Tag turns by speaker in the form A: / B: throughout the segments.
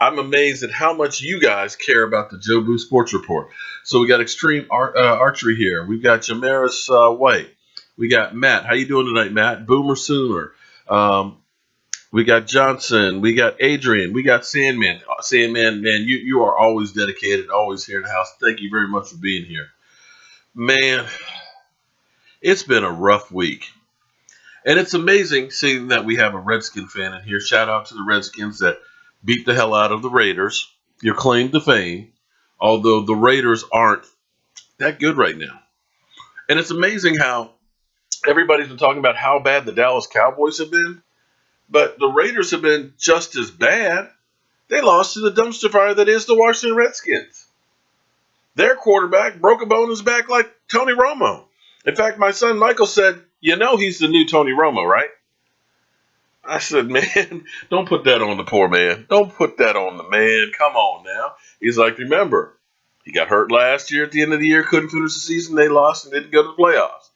A: I'm amazed at how much you guys care about the Joe Boo Sports Report. So we got Extreme Archery here. We've got Jamaris White. We got Matt. How you doing tonight, Matt? Boomer Sooner. We got Johnson. We got Adrian. We got Sandman. Sandman, man, you are always dedicated, always here in the house. Thank you very much for being here. Man, it's been a rough week. And it's amazing seeing that we have a Redskin fan in here. Shout out to the Redskins that beat the hell out of the Raiders. Your claim to fame. Although the Raiders aren't that good right now. And it's amazing how everybody's been talking about how bad the Dallas Cowboys have been. But the Raiders have been just as bad. They lost to the dumpster fire that is the Washington Redskins. Their quarterback broke a bone in his back like Tony Romo. In fact, my son Michael said, you know he's the new Tony Romo, right? I said, man, don't put that on the poor man. Don't put that on the man. Come on now. He's like, remember, he got hurt last year at the end of the year, couldn't finish the season. They lost and didn't go to the playoffs.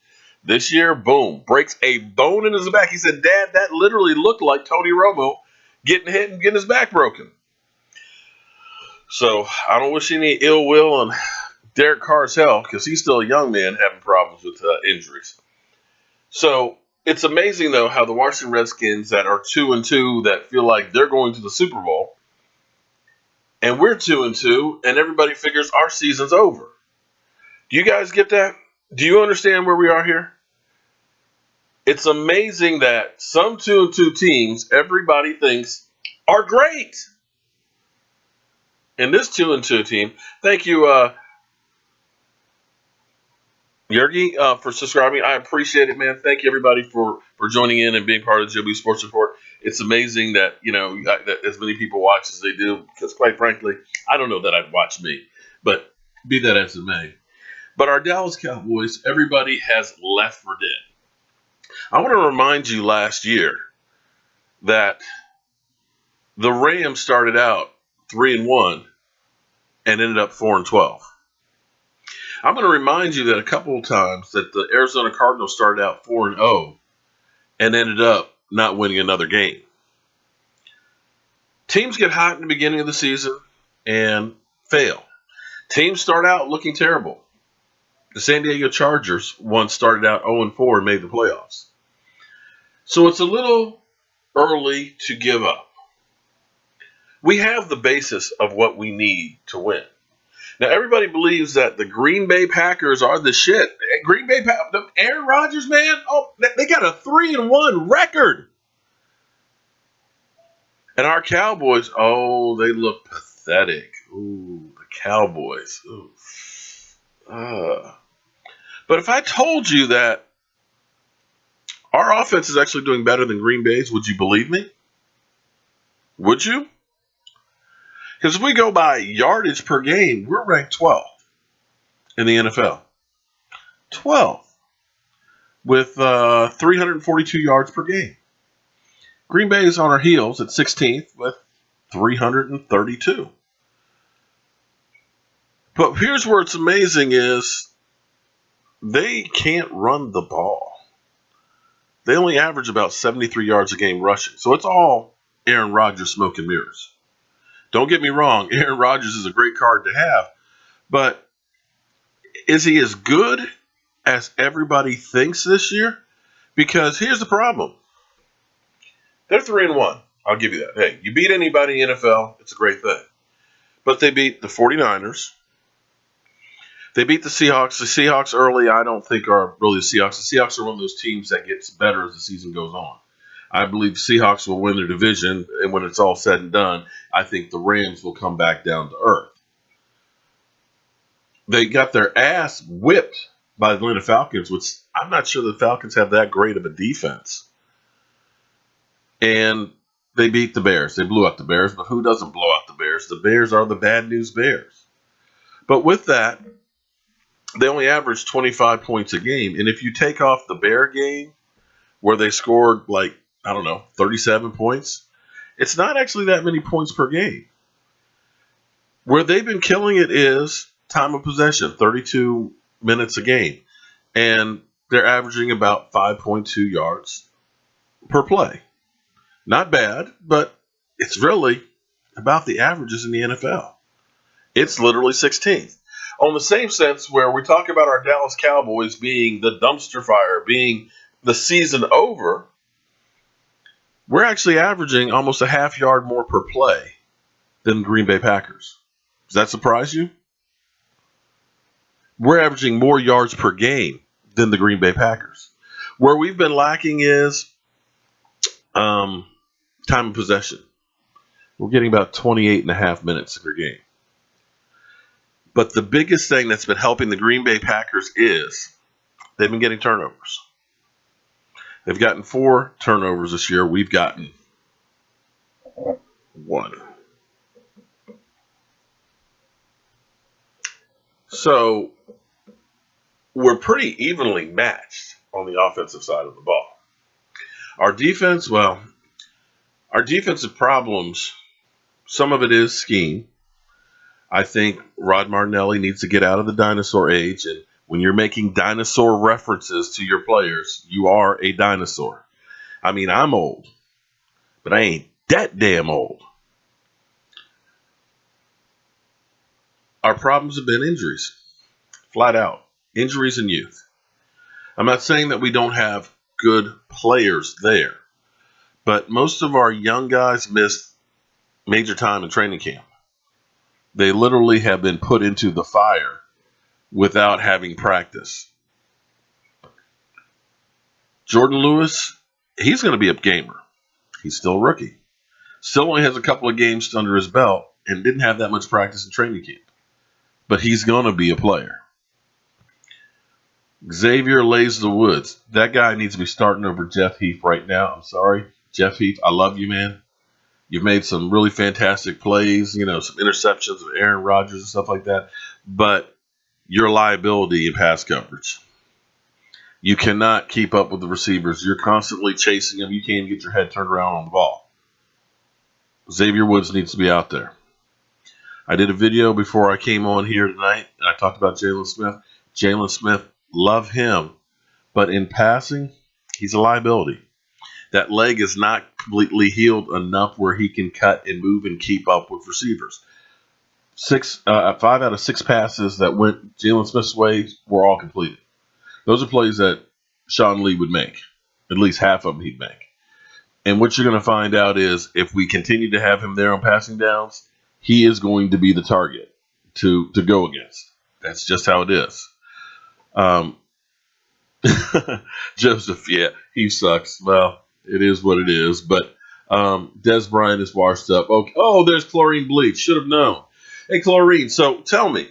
A: This year, boom, breaks a bone in his back. He said, Dad, that literally looked like Tony Romo getting hit and getting his back broken. So I don't wish any ill will on Derek Carr's health because he's still a young man having problems with injuries. So it's amazing, though, how the Washington Redskins that are 2-2 that feel like they're going to the Super Bowl, and we're 2-2, and everybody figures our season's over. Do you guys get that? Do you understand where we are here? It's amazing that some 2-2 teams everybody thinks are great. And this 2-2 team, thank you, Yergi, for subscribing. I appreciate it, man. Thank you, everybody, for joining in and being part of the JB Sports Report. It's amazing that, that as many people watch as they do, because quite frankly, I don't know that I'd watch me, but be that as it may. But our Dallas Cowboys, everybody has left for dead. I want to remind you last year that the Rams started out 3-1 and ended up 4-12. I'm going to remind you that a couple of times that the Arizona Cardinals started out 4-0 and ended up not winning another game. Teams get hot in the beginning of the season and fail. Teams start out looking terrible. The San Diego Chargers once started out 0-4 and made the playoffs. So it's a little early to give up. We have the basis of what we need to win. Now, everybody believes that the Green Bay Packers are the shit. Green Bay Packers, Aaron Rodgers, man, they got a 3-1 record. And our Cowboys, they look pathetic. Ooh, the Cowboys. Ooh. But if I told you that our offense is actually doing better than Green Bay's, would you believe me? Would you? Because if we go by yardage per game, we're ranked 12th in the NFL. 12th with 342 yards per game. Green Bay is on our heels at 16th with 332. But here's where it's amazing is they can't run the ball. They only average about 73 yards a game rushing. So it's all Aaron Rodgers smoke and mirrors. Don't get me wrong, Aaron Rodgers is a great card to have. But is he as good as everybody thinks this year? Because here's the problem. They're 3-1. I'll give you that. Hey, you beat anybody in the NFL, it's a great thing. But they beat the 49ers. They beat the Seahawks. The Seahawks early, I don't think are really the Seahawks. The Seahawks are one of those teams that gets better as the season goes on. I believe the Seahawks will win their division, and when it's all said and done, I think the Rams will come back down to earth. They got their ass whipped by the Atlanta Falcons, which I'm not sure the Falcons have that great of a defense. And they beat the Bears. They blew out the Bears, but who doesn't blow out the Bears? The Bears are the bad news Bears. But with that, they only average 25 points a game. And if you take off the Bear game, where they scored 37 points, it's not actually that many points per game. Where they've been killing it is time of possession, 32 minutes a game. And they're averaging about 5.2 yards per play. Not bad, but it's really about the averages in the NFL. It's literally 16th. On the same sense where we talk about our Dallas Cowboys being the dumpster fire, being the season over, we're actually averaging almost a half yard more per play than the Green Bay Packers. Does that surprise you? We're averaging more yards per game than the Green Bay Packers. Where we've been lacking is time of possession. We're getting about 28 and a half minutes per game. But the biggest thing that's been helping the Green Bay Packers is they've been getting turnovers. They've gotten 4 turnovers this year. We've gotten 1. So we're pretty evenly matched on the offensive side of the ball. Our defense, well, our defensive problems, some of it is scheme. I think Rod Martinelli needs to get out of the dinosaur age. And when you're making dinosaur references to your players, you are a dinosaur. I mean, I'm old, but I ain't that damn old. Our problems have been injuries, flat out. Injuries and youth. I'm not saying that we don't have good players there, but most of our young guys missed major time in training camp. They literally have been put into the fire without having practice. Jordan Lewis, he's going to be a gamer. He's still a rookie. Still only has a couple of games under his belt and didn't have that much practice in training camp. But he's going to be a player. Xavier lays the woods. That guy needs to be starting over Jeff Heath right now. I'm sorry, Jeff Heath. I love you, man. You've made some really fantastic plays, some interceptions of Aaron Rodgers and stuff like that. But you're a liability in pass coverage. You cannot keep up with the receivers. You're constantly chasing them. You can't even get your head turned around on the ball. Xavier Woods needs to be out there. I did a video before I came on here tonight, and I talked about Jalen Smith. Jalen Smith, love him. But in passing, he's a liability. That leg is not completely healed enough where he can cut and move and keep up with receivers. 5 out of 6 passes that went Jalen Smith's way were all completed. Those are plays that Sean Lee would make. At least half of them he'd make. And what you're going to find out is if we continue to have him there on passing downs, he is going to be the target to go against. That's just how it is. Joseph, yeah, he sucks. Well, it is what it is. But Des Bryant is washed up. Okay. Oh, there's Chlorine Bleach. Should have known. Hey, Chlorine, so tell me,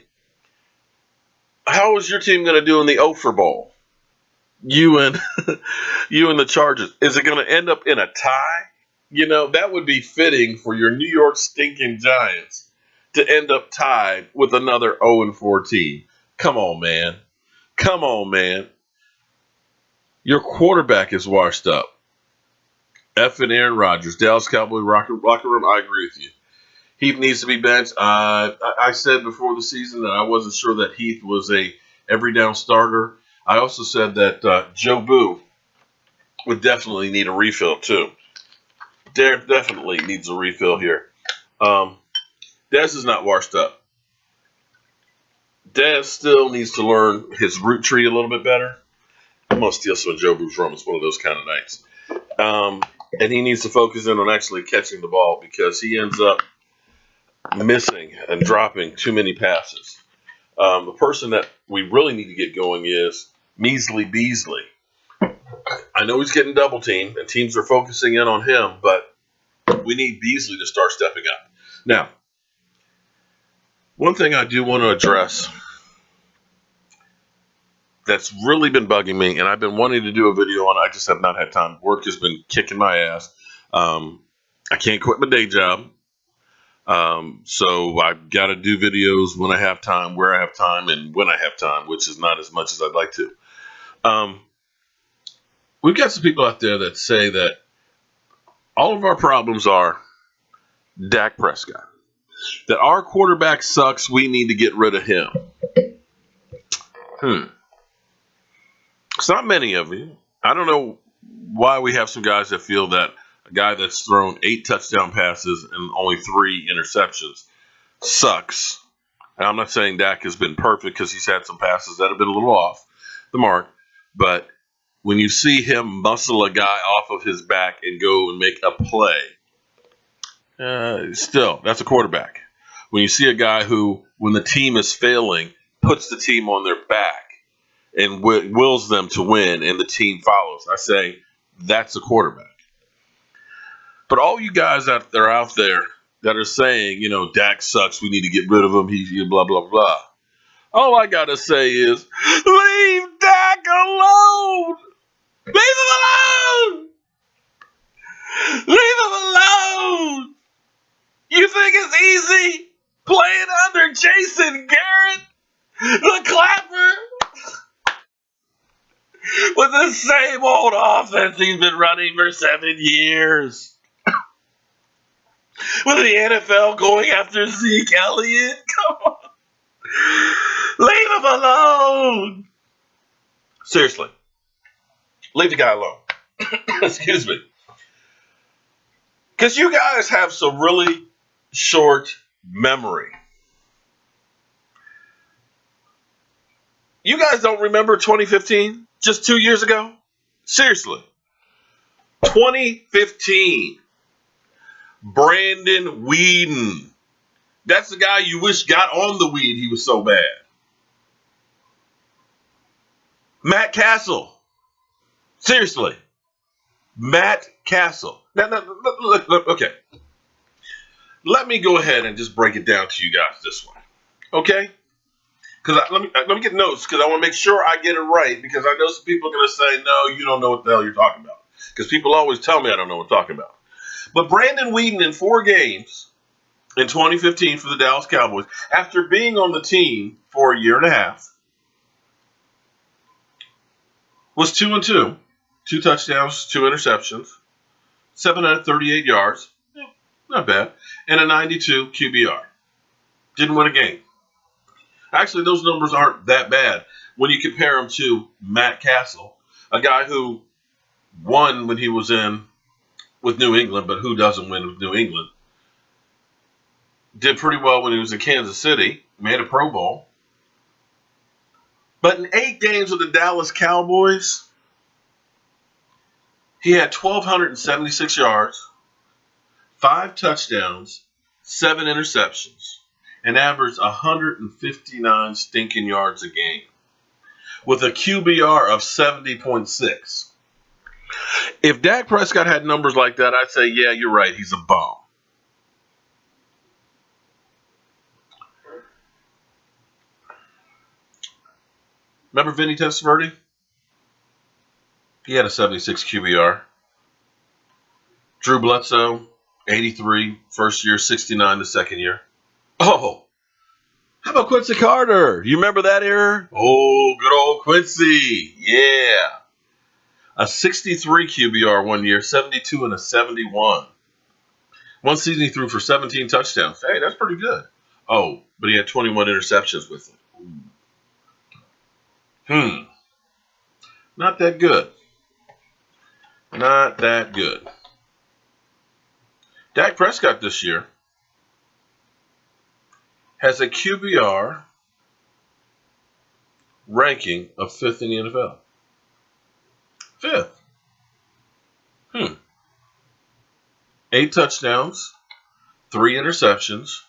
A: how is your team going to do in the Ophir Bowl? You and the Chargers. Is it going to end up in a tie? That would be fitting for your New York stinking Giants to end up tied with another 0-4 team. Come on, man. Come on, man. Your quarterback is washed up. Effing Aaron Rodgers, Dallas Cowboys locker room, I agree with you. Heath needs to be benched. I said before the season that I wasn't sure that Heath was a every down starter. I also said that Joe Boo would definitely need a refill too. Derek definitely needs a refill here. Dez is not washed up. Dez still needs to learn his route tree a little bit better. I'm going to steal some of Joe Boo's from. It's one of those kind of nights. And he needs to focus in on actually catching the ball because he ends up missing and dropping too many passes. The person that we really need to get going is Measly Beasley. I know he's getting double teamed and teams are focusing in on him, but we need Beasley to start stepping up. Now, one thing I do want to address that's really been bugging me, and I've been wanting to do a video on it. I just have not had time. Work has been kicking my ass. I can't quit my day job. So I've got to do videos when I have time, where I have time, and when I have time, which is not as much as I'd like to. We've got some people out there that say that all of our problems are Dak Prescott. That our quarterback sucks, we need to get rid of him. It's not many of you. I don't know why we have some guys that feel that A guy that's thrown 8 touchdown passes and only 3 interceptions sucks. And I'm not saying Dak has been perfect because he's had some passes that have been a little off the mark. But when you see him muscle a guy off of his back and go and make a play, still, that's a quarterback. When you see a guy who, when the team is failing, puts the team on their back and wills them to win and the team follows, I say that's a quarterback. But all you guys out there that are saying, Dak sucks, we need to get rid of him, he's blah, blah, blah. All I got to say is, leave Dak alone! Leave him alone! Leave him alone! You think it's easy playing under Jason Garrett, the clapper, with the same old offense he's been running for 7 years? With the NFL going after Ezekiel Elliott? Come on. Leave him alone. Seriously. Leave the guy alone. Excuse me. Because you guys have some really short memory. You guys don't remember 2015? Just 2 years ago? Seriously. 2015. Brandon Weeden. That's the guy you wish got on the weed. He was so bad. Matt Castle. Seriously. Matt Castle. Now, look, okay. Let me go ahead and just break it down to you guys this way. Okay? Because let me get notes because I want to make sure I get it right because I know some people are going to say, no, you don't know what the hell you're talking about. Because people always tell me I don't know what I'm talking about. But Brandon Weeden in 4 games in 2015 for the Dallas Cowboys, after being on the team for a year and a half, was 2-2. 2 touchdowns, 2 interceptions, 738 yards, not bad, and a 92 QBR. Didn't win a game. Actually, those numbers aren't that bad when you compare them to Matt Castle, a guy who won when he was in with New England, but who doesn't win with New England? Did pretty well when he was in Kansas City, made a Pro Bowl. But in 8 games with the Dallas Cowboys, he had 1,276 yards, 5 touchdowns, 7 interceptions, and averaged 159 stinking yards a game with a QBR of 70.6. If Dak Prescott had numbers like that, I'd say, yeah, you're right, he's a bum. Remember Vinny Testaverde? He had a 76 QBR. Drew Bledsoe, 83, first year, 69 the second year. Oh, how about Quincy Carter? You remember that era? Oh, good old Quincy. Yeah. A 63 QBR 1 year, 72 and a 71. One season he threw for 17 touchdowns. Hey, that's pretty good. Oh, but he had 21 interceptions with it. Not that good. Not that good. Dak Prescott this year has a QBR ranking of 5th in the NFL. 5th. 8 touchdowns, 3 interceptions,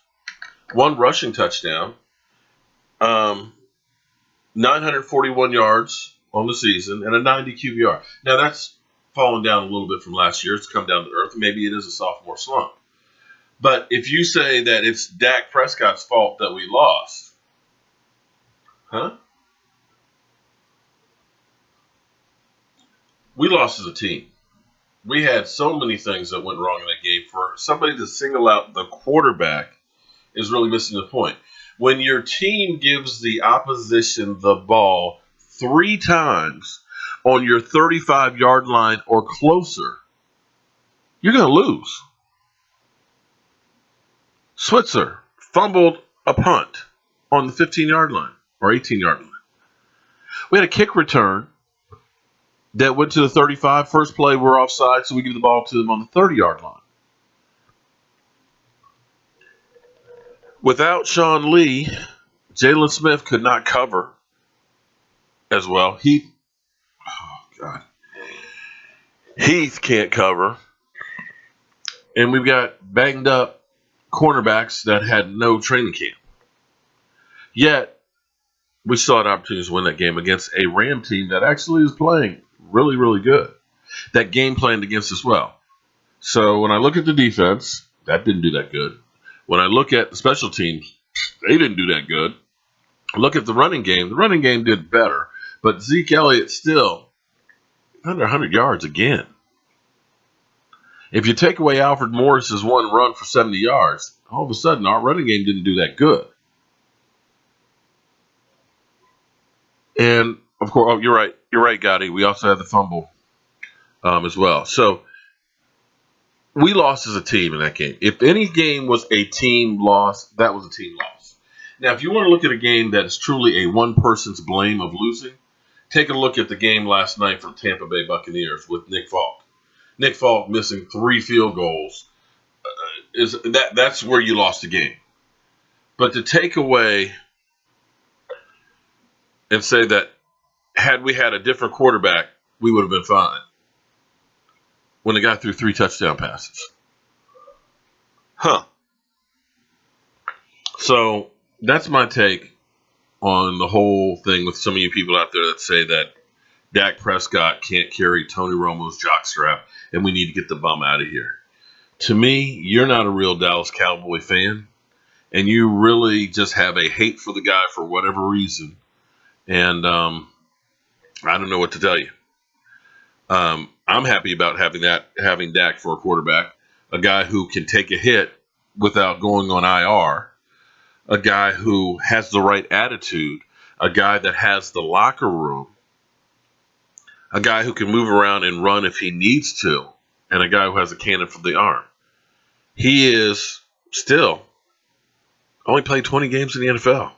A: 1 rushing touchdown, 941 yards on the season, and a 90 QBR. Now, that's fallen down a little bit from last year. It's come down to earth. Maybe it is a sophomore slump. But if you say that it's Dak Prescott's fault that we lost, we lost as a team. We had so many things that went wrong in that game. For somebody to single out the quarterback is really missing the point. When your team gives the opposition the ball 3 times on your 35-yard line or closer, you're going to lose. Switzer fumbled a punt on the 15-yard line or 18-yard line. We had a kick return that went to the 35. First play, we're offside, so we give the ball to them on the 30-yard line. Without Sean Lee, Jalen Smith could not cover as well. Heath can't cover. And we've got banged up cornerbacks that had no training camp. Yet, we still had opportunities to win that game against a Ram team that actually is playing really, really good. That game planned against us well. So when I look at the defense, that didn't do that good. When I look at the special teams, they didn't do that good. Look at the running game did better. But Zeke Elliott still under 100 yards again. If you take away Alfred Morris's one run for 70 yards, all of a sudden our running game didn't do that good. And, of course, you're right. You're right, Gotti. We also had the fumble as well. So we lost as a team in that game. If any game was a team loss, that was a team loss. Now, if you want to look at a game that is truly a one person's blame of losing, take a look at the game last night from Tampa Bay Buccaneers with Nick Falk. Nick Falk missing 3 field goals. That's where you lost the game. But to take away and say that had we had a different quarterback, we would have been fine when the guy threw 3 touchdown passes. So that's my take on the whole thing with some of you people out there that say that Dak Prescott can't carry Tony Romo's jockstrap and we need to get the bum out of here. To me, you're not a real Dallas Cowboy fan, and you really just have a hate for the guy for whatever reason. And I don't know what to tell you. I'm happy about having Dak for a quarterback, a guy who can take a hit without going on IR, a guy who has the right attitude, a guy that has the locker room, a guy who can move around and run if he needs to, and a guy who has a cannon for the arm. He is still only played 20 games in the NFL.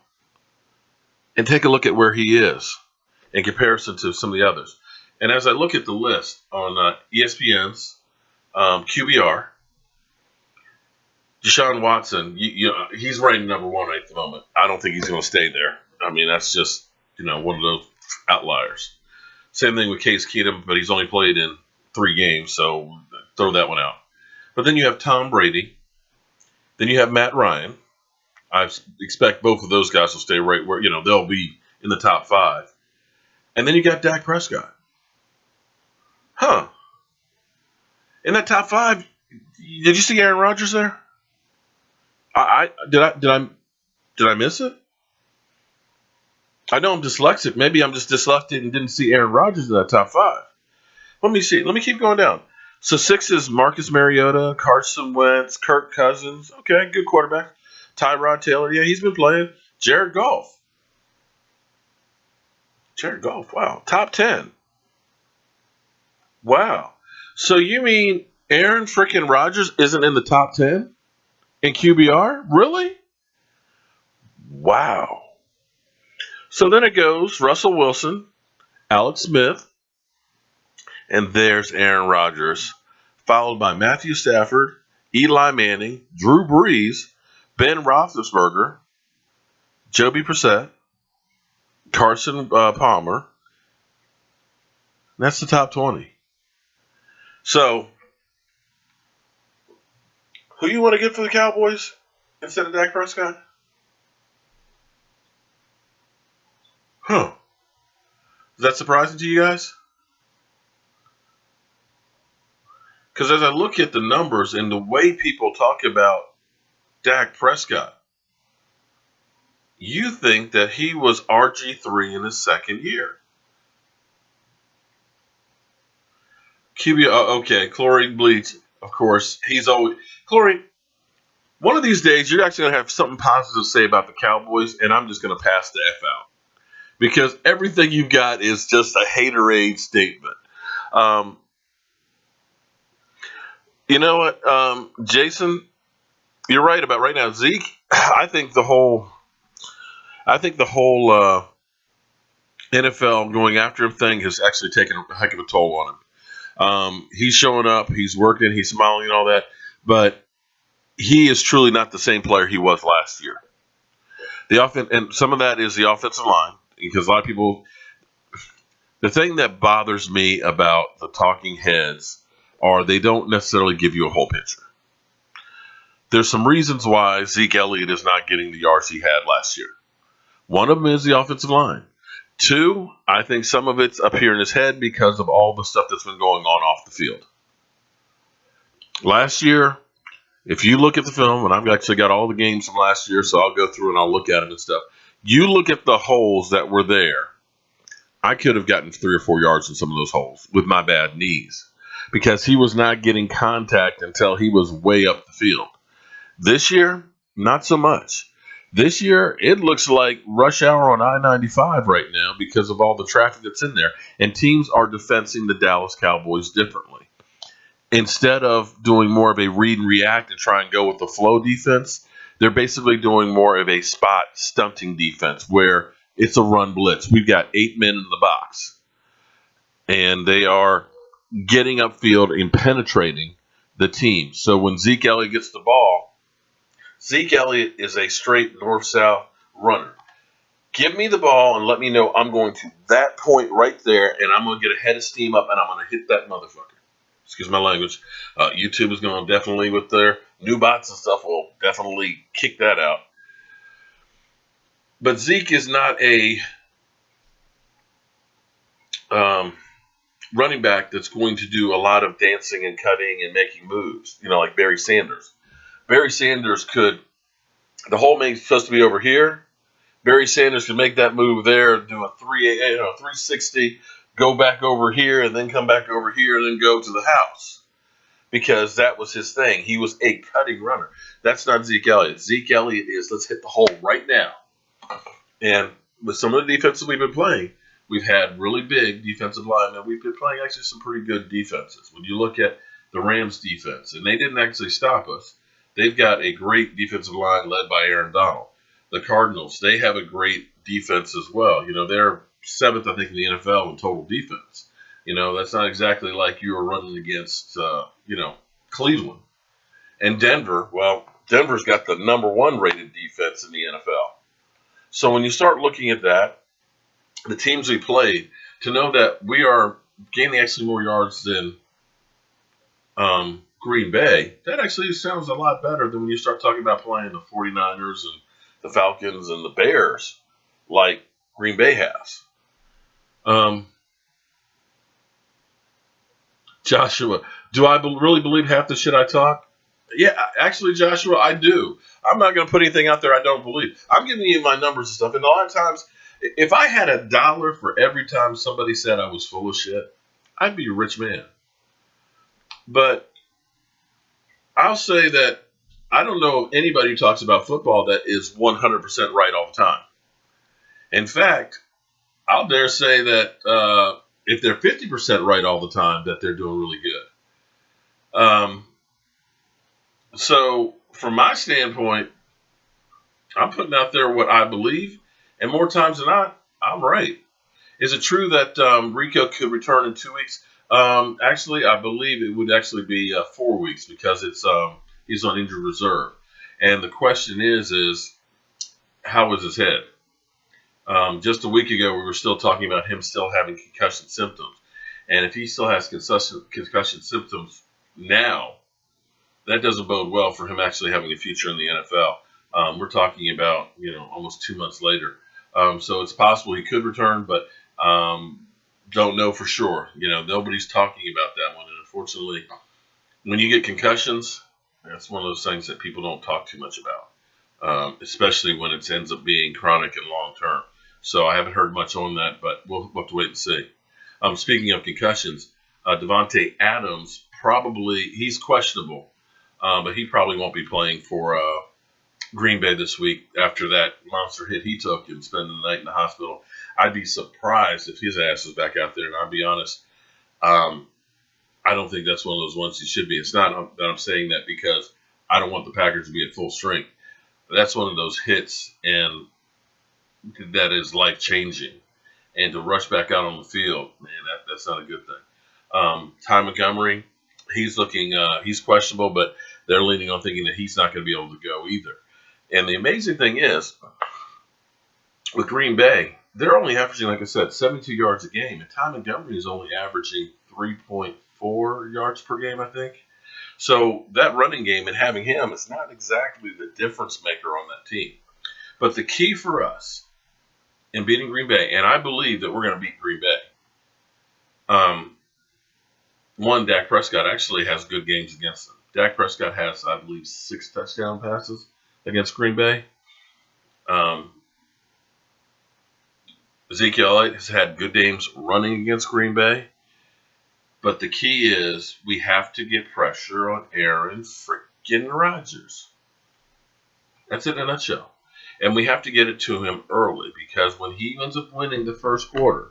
A: And take a look at where he is in comparison to some of the others. And as I look at the list on ESPN's QBR, Deshaun Watson, he's ranked number 1 right at the moment. I don't think he's going to stay there. I mean, that's just one of those outliers. Same thing with Case Keenum, but he's only played in 3 games, so throw that one out. But then you have Tom Brady. Then you have Matt Ryan. I expect both of those guys will stay right where, they'll be in the top 5. And then you got Dak Prescott. In that top 5, did you see Aaron Rodgers there? Did I miss it? I know I'm dyslexic. Maybe I'm just dyslexic and didn't see Aaron Rodgers in that top 5. Let me see. Let me keep going down. So 6 is Marcus Mariota, Carson Wentz, Kirk Cousins. Okay, good quarterback. Tyrod Taylor, yeah, he's been playing. Jared Goff. Wow. Top 10. Wow. So you mean Aaron freaking Rodgers isn't in the top 10 in QBR? Really? Wow. So then it goes Russell Wilson, Alex Smith, and there's Aaron Rodgers, followed by Matthew Stafford, Eli Manning, Drew Brees, Ben Roethlisberger, Joby Brissett, Carson Palmer. That's the top 20. So, who you want to get for the Cowboys instead of Dak Prescott? Is that surprising to you guys? Because as I look at the numbers and the way people talk about Dak Prescott, you think that he was RG3 in his second year. QB, okay, Chlorine Bleach, of course, he's always... Chlorine, one of these days, you're actually going to have something positive to say about the Cowboys, and I'm just going to pass the F out. Because everything you've got is just a haterade statement. You know what, Jason, you're right about right now. Zeke, I think the whole NFL going after him thing has actually taken a heck of a toll on him. He's showing up, he's working, he's smiling and all that, but he is truly not the same player he was last year. The offense, and some of that is the offensive line, because a lot of people. The thing that bothers me about the talking heads are they don't necessarily give you a whole picture. There's some reasons why Zeke Elliott is not getting the yards he had last year. One of them is the offensive line. Two, I think some of it's up here in his head because of all the stuff that's been going on off the field. Last year, if you look at the film, and I've actually got all the games from last year, so I'll go through and I'll look at them and stuff. You look at the holes that were there. I could have gotten 3 or 4 yards in some of those holes with my bad knees because he was not getting contact until he was way up the field. This year, not so much. This year, it looks like rush hour on I-95 right now because of all the traffic that's in there, and teams are defending the Dallas Cowboys differently. Instead of doing more of a read and react and try and go with the flow defense, they're basically doing more of a spot stunting defense where it's a run blitz. We've got 8 men in the box, and they are getting upfield and penetrating the team. So when Zeke Elliott gets the ball, Zeke Elliott is a straight north-south runner. Give me the ball and let me know I'm going to that point right there, and I'm going to get a head of steam up, and I'm going to hit that motherfucker. Excuse my language. YouTube is going to definitely, with their new bots and stuff, will definitely kick that out. But Zeke is not a running back that's going to do a lot of dancing and cutting and making moves, like Barry Sanders. Barry Sanders could, the hole main's supposed to be over here. Barry Sanders could make that move there, do a 360, go back over here, and then come back over here, and then go to the house. Because that was his thing. He was a cutting runner. That's not Zeke Elliott. Zeke Elliott is, let's hit the hole right now. And with some of the defenses we've been playing, we've had really big defensive linemen. We've been playing actually some pretty good defenses. When you look at the Rams defense, and they didn't actually stop us, they've got a great defensive line led by Aaron Donald. The Cardinals, they have a great defense as well. They're 7th, I think, in the NFL in total defense. That's not exactly like you were running against, Cleveland. And Denver, Denver's got the number 1 rated defense in the NFL. So when you start looking at that, the teams we played, to know that we are gaining actually more yards than Green Bay, that actually sounds a lot better than when you start talking about playing the 49ers and the Falcons and the Bears like Green Bay has. Joshua, do I really believe half the shit I talk? Yeah, actually, Joshua, I do. I'm not going to put anything out there I don't believe. I'm giving you my numbers and stuff. And a lot of times, if I had $1 for every time somebody said I was full of shit, I'd be a rich man. But I'll say that I don't know anybody who talks about football that is 100% right all the time. In fact, I'll dare say that if they're 50% right all the time, that they're doing really good. So from my standpoint, I'm putting out there what I believe, and more times than not, I'm right. Is it true that Rico could return in 2 weeks? Actually, I believe it would actually be 4 weeks because he's on injured reserve. And the question is how is his head? Just a week ago, we were still talking about him still having concussion symptoms. And if he still has concussion symptoms now, that doesn't bode well for him actually having a future in the NFL. We're talking about, almost 2 months later. So it's possible he could return, but don't know for sure. Nobody's talking about that one. And unfortunately, when you get concussions, that's one of those things that people don't talk too much about, especially when it ends up being chronic and long-term. So I haven't heard much on that, but we'll have to wait and see. Speaking of concussions, Devontae Adams, he's questionable, but he probably won't be playing for Green Bay this week after that monster hit he took and spending the night in the hospital. I'd be surprised if his ass is back out there, and I'll be honest, I don't think that's one of those ones he should be. It's not that I'm saying that because I don't want the Packers to be at full strength. That's one of those hits, and that is life-changing. and to rush back out on the field, man, that's not a good thing. Ty Montgomery, he's questionable, but they're leaning on thinking that he's not going to be able to go either. And the amazing thing is, with Green Bay, they're only averaging, like I said, 72 yards a game, and Ty Montgomery is only averaging 3.4 yards per game, I think. So that running game and having him is not exactly the difference maker on that team. But the key for us in beating Green Bay, and I believe that we're going to beat Green Bay. One, Dak Prescott actually has good games against them. Dak Prescott has, I believe, 6 touchdown passes against Green Bay. Ezekiel Elliott has had good games running against Green Bay. But the key is we have to get pressure on Aaron freaking Rodgers. That's it in a nutshell. And we have to get it to him early because when he ends up winning the first quarter,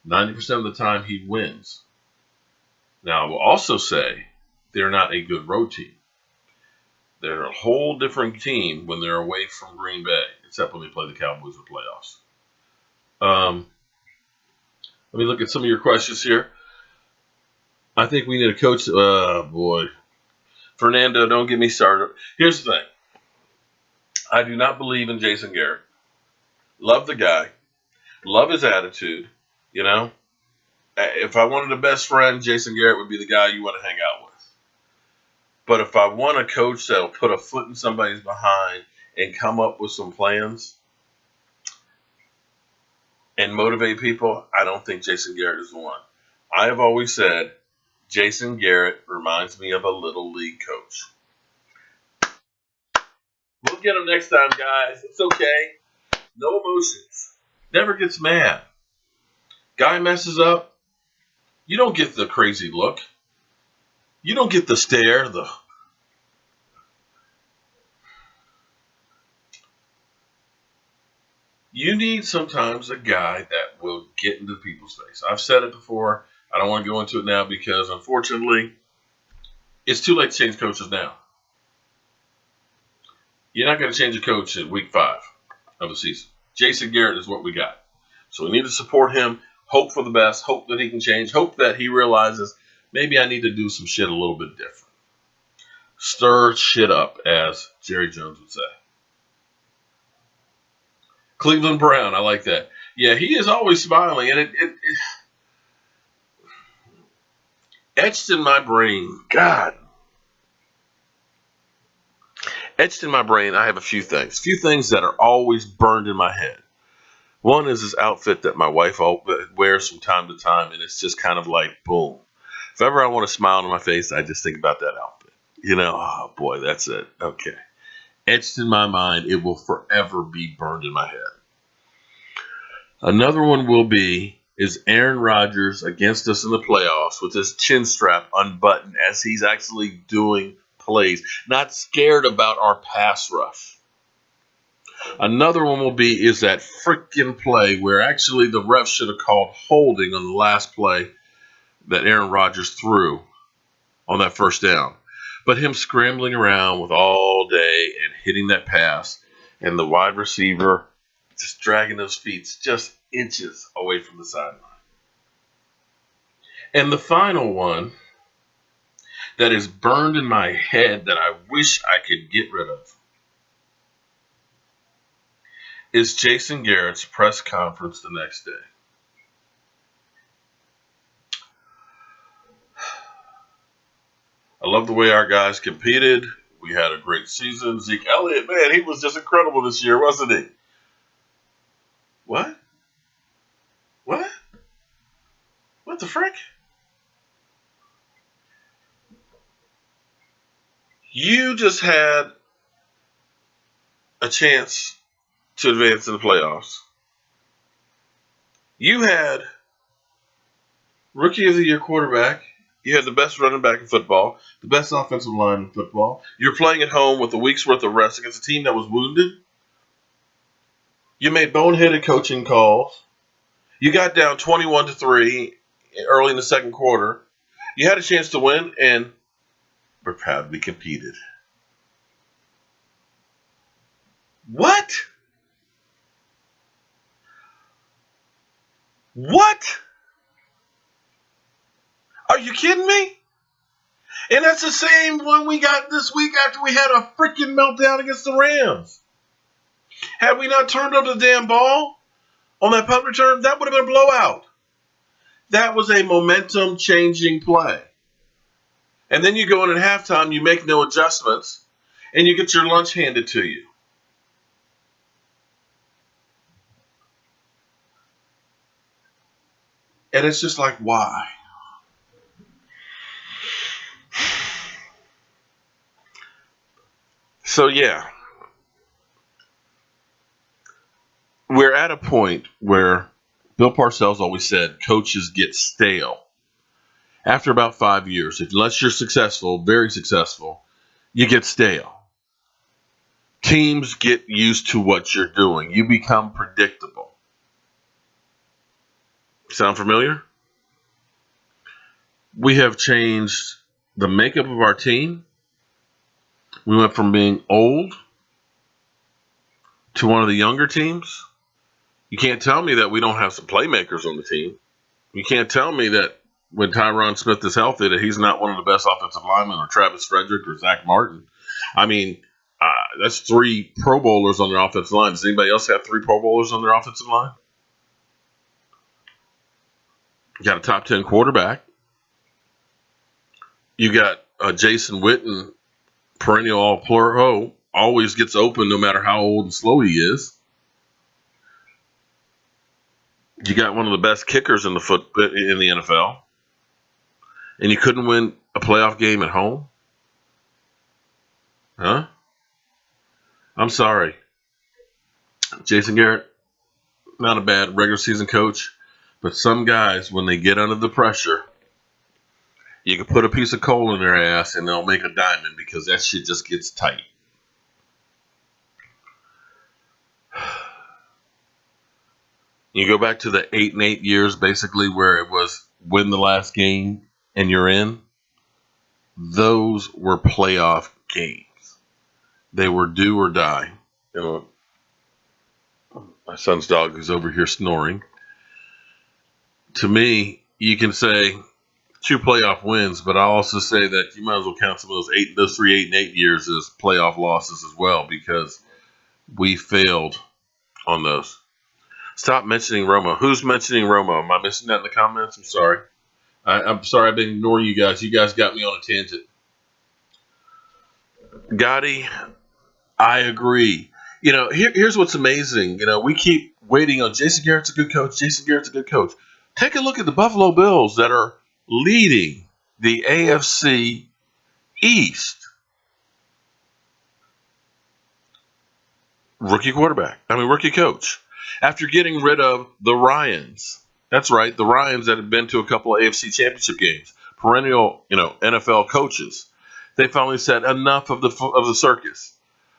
A: 90% of the time he wins. Now, I will also say they're not a good road team. They're a whole different team when they're away from Green Bay, except when they play the Cowboys in the playoffs. Let me look at some of your questions here. I think we need a coach. Boy. Fernando, don't get me started. Here's the thing. I do not believe in Jason Garrett. Love the guy. Love his attitude. You know? If I wanted a best friend, Jason Garrett would be the guy you want to hang out with. But if I want a coach that will put a foot in somebody's behind and come up with some plans and motivate people, I don't think Jason Garrett is the one. I have always said Jason Garrett reminds me of a little league coach. We'll get him next time, guys. It's okay. No emotions. Never gets mad. Guy messes up. You don't get the crazy look. You don't get the stare. You need sometimes a guy that will get into people's face. I've said it before. I don't want to go into it now because, unfortunately, it's too late to change coaches now. You're not going to change a coach in week 5 of the season. Jason Garrett is what we got. So we need to support him, hope for the best, hope that he can change, hope that he realizes maybe I need to do some shit a little bit different. Stir shit up, as Jerry Jones would say. Cleveland Brown, I like that. Yeah, he is always smiling, and it etched in my brain. God. Etched in my brain, I have a few things that are always burned in my head. One is this outfit that my wife wears from time to time, and it's just kind of like, boom. If ever I want to smile on my face, I just think about that outfit. You know, oh boy, that's it. Okay. Etched in my mind, it will forever be burned in my head. Another one is Aaron Rodgers against us in the playoffs with his chin strap unbuttoned as he's actually doing plays, not scared about our pass rush. Another one is that freaking play where actually the ref should have called holding on the last play that Aaron Rodgers threw on that first down. But him scrambling around with all day and hitting that pass and the wide receiver just dragging those feet just inches away from the sideline. And the final one that is burned in my head that I wish I could get rid of is Jason Garrett's press conference the next day. I love the way our guys competed. We had a great season. Zeke Elliott, man, he was just incredible this year, wasn't he? What? What? What the frick? You just had a chance to advance to the playoffs. You had Rookie of the Year quarterback. You had the best running back in football, the best offensive line in football. You're playing at home with a week's worth of rest against a team that was wounded. You made boneheaded coaching calls. You got down 21-3 early in the second quarter. You had a chance to win, and we're proudly competed. What? What? Are you kidding me? And that's the same one we got this week after we had a freaking meltdown against the Rams. Had we not turned over the damn ball on that punt return, that would have been a blowout. That was a momentum-changing play. And then you go in at halftime, you make no adjustments, and you get your lunch handed to you. And it's just like, why? So, yeah. We're at a point where Bill Parcells always said coaches get stale. After about 5 years, unless you're successful, very successful, you get stale. Teams get used to what you're doing. You become predictable. Sound familiar? We have changed the makeup of our team. We went from being old to one of the younger teams. You can't tell me that we don't have some playmakers on the team. You can't tell me that when Tyron Smith is healthy that he's not one of the best offensive linemen, or Travis Frederick, or Zach Martin. I mean, that's 3 Pro Bowlers on their offensive line. Does anybody else have 3 Pro Bowlers on their offensive line? You got a top 10 quarterback. You got Jason Witten, perennial All-Pro, always gets open no matter how old and slow he is. You got one of the best kickers in the NFL, and you couldn't win a playoff game at home? Huh? I'm sorry. Jason Garrett, not a bad regular season coach, but some guys, when they get under the pressure, you can put a piece of coal in their ass and they'll make a diamond because that shit just gets tight. You go back to the 8-8 years, basically, where it was win the last game and you're in. Those were playoff games. They were do or die. You know, my son's dog is over here snoring. To me, you can say 2 playoff wins, but I also say that you might as well count some of those 3 8-8 years as playoff losses as well, because we failed on those. Stop mentioning Romo. Who's mentioning Romo? Am I missing that in the comments? I'm sorry. I'm sorry I've been ignoring you guys. You guys got me on a tangent. Gotti, I agree. You know, here's what's amazing. You know, we keep waiting on Jason Garrett's a good coach. Jason Garrett's a good coach. Take a look at the Buffalo Bills that are leading the AFC East. Rookie coach. After getting rid of the Ryans. That's right, the Ryans that had been to a couple of AFC championship games. Perennial, NFL coaches. They finally said, enough of the circus.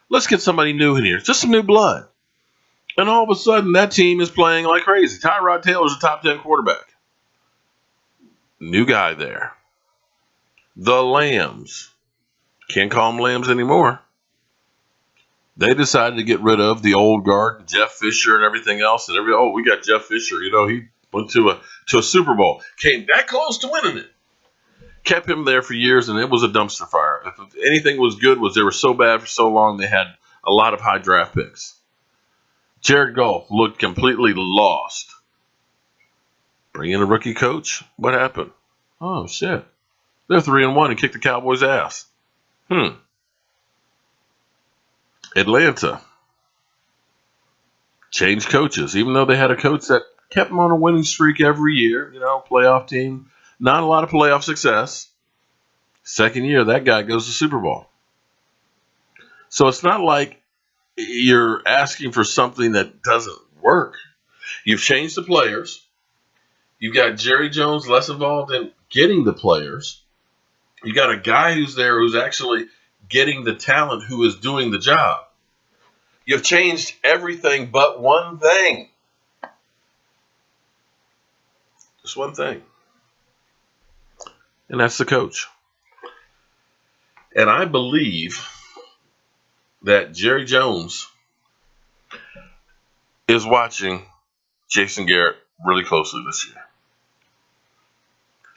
A: Let's get somebody new in here. Just some new blood. And all of a sudden, that team is playing like crazy. Tyrod Taylor's a top 10 quarterback. New guy there. The Lambs. Can't call them Lambs anymore. They decided to get rid of the old guard, Jeff Fisher and everything else. And we got Jeff Fisher. He went to a Super Bowl. Came that close to winning it. Kept him there for years, and it was a dumpster fire. If anything was good, was they were so bad for so long, they had a lot of high draft picks. Jared Goff looked completely lost. Bring in a rookie coach. What happened? Oh, shit. They're 3-1 and kicked the Cowboys' ass. Atlanta. Changed coaches, even though they had a coach that kept them on a winning streak every year. Playoff team. Not a lot of playoff success. Second year, that guy goes to Super Bowl. So it's not like you're asking for something that doesn't work. You've changed the players. You've got Jerry Jones less involved in getting the players. You got a guy who's there who's actually getting the talent who is doing the job. You've changed everything but one thing. Just one thing. And that's the coach. And I believe that Jerry Jones is watching Jason Garrett really closely this year.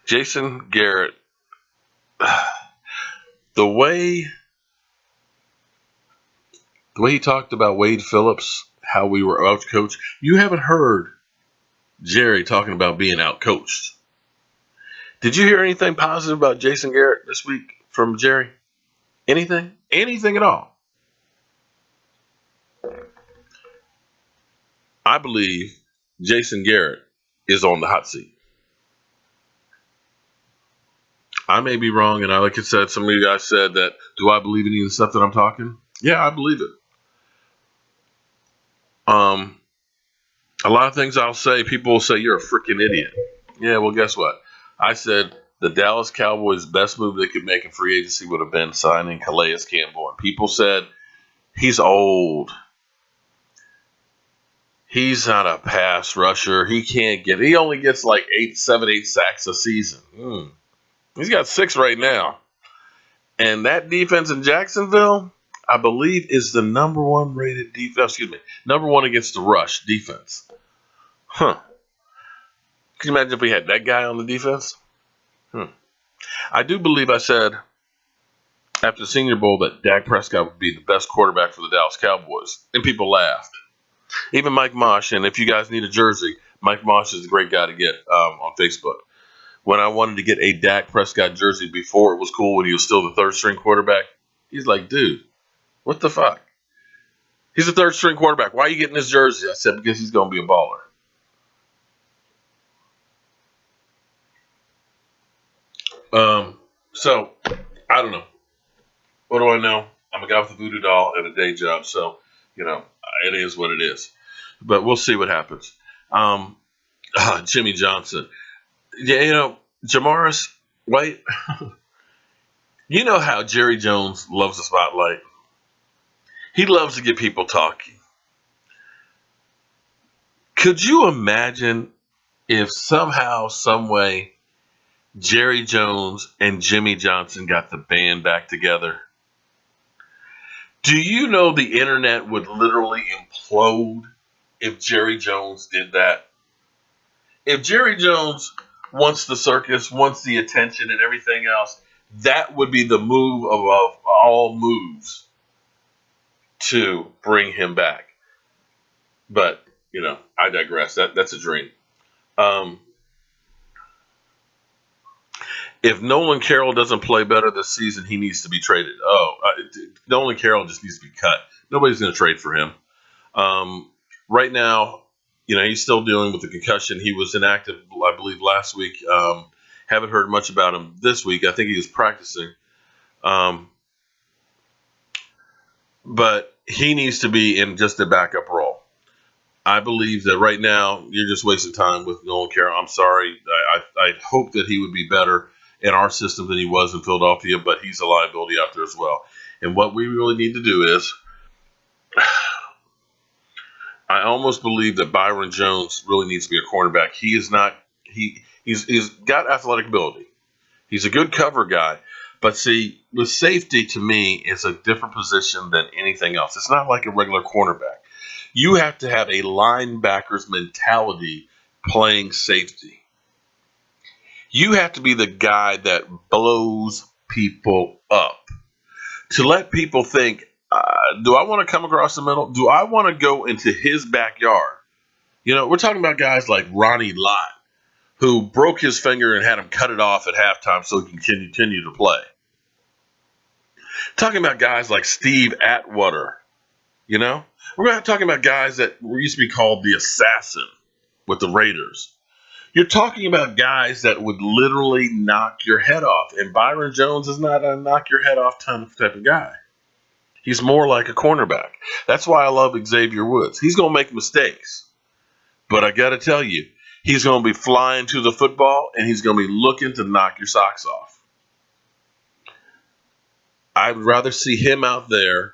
A: Jason Garrett, the way he talked about Wade Phillips, how we were out-coached, you haven't heard Jerry talking about being out-coached. Did you hear anything positive about Jason Garrett this week from Jerry? Anything? Anything at all? I believe Jason Garrett is on the hot seat. I may be wrong, and like I said, some of you guys said that, do I believe any of the stuff that I'm talking? Yeah, I believe it. A lot of things I'll say, people will say, you're a freaking idiot. Yeah, well, guess what? I said the Dallas Cowboys' best move they could make in free agency would have been signing Calais Campbell. And people said, he's old. He's not a pass rusher. He only gets like 7, 8 sacks a season. He's got 6 right now. And that defense in Jacksonville, I believe, is the number 1 rated defense. Number 1 against the rush defense. Huh. Can you imagine if we had that guy on the defense? I do believe I said after the Senior Bowl that Dak Prescott would be the best quarterback for the Dallas Cowboys. And people laughed. Even Mike Mosh, and if you guys need a jersey, Mike Mosh is a great guy to get on Facebook. When I wanted to get a Dak Prescott jersey before it was cool when he was still the 3rd-string quarterback, he's like, dude, what the fuck? He's a 3rd-string quarterback. Why are you getting this jersey? I said, because he's going to be a baller. So, I don't know. What do I know? I'm a guy with a voodoo doll and a day job, so, it is what it is. But we'll see what happens. Jimmy Johnson. Yeah, Jamaris White, you know how Jerry Jones loves the spotlight. He loves to get people talking. Could you imagine if somehow, some way, Jerry Jones and Jimmy Johnson got the band back together? Do you know the internet would literally implode if Jerry Jones did that? If Jerry Jones wants the circus, wants the attention and everything else, that would be the move of all moves to bring him back. But, I digress. That's a dream. If Nolan Carroll doesn't play better this season, he needs to be traded. Nolan Carroll just needs to be cut. Nobody's going to trade for him. Right now, he's still dealing with the concussion. He was inactive, I believe, last week. Haven't heard much about him this week. I think he was practicing. But he needs to be in just a backup role. I believe that right now you're just wasting time with Nolan Carroll. I'm sorry. I hope that he would be better in our system than he was in Philadelphia, but he's a liability out there as well. And what we really need to do is, I almost believe that Byron Jones really needs to be a cornerback. He is not. He's got athletic ability. He's a good cover guy. But see, with safety, to me, is a different position than anything else. It's not like a regular cornerback. You have to have a linebacker's mentality playing safety. You have to be the guy that blows people up. To let people think, do I want to come across the middle? Do I want to go into his backyard? We're talking about guys like Ronnie Lott, who broke his finger and had him cut it off at halftime so he can continue to play. Talking about guys like Steve Atwater, We're talking about guys that used to be called the assassin with the Raiders. You're talking about guys that would literally knock your head off. And Byron Jones is not a knock your head off type of guy. He's more like a cornerback. That's why I love Xavier Woods. He's going to make mistakes. But I got to tell you, he's going to be flying to the football, and he's going to be looking to knock your socks off. I'd rather see him out there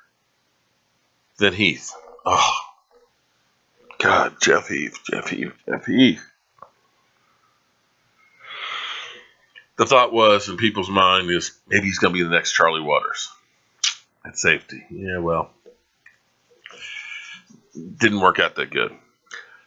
A: than Heath. Oh, God, Jeff Heath. The thought was in people's mind is maybe he's going to be the next Charlie Waters at safety. Yeah, well, didn't work out that good.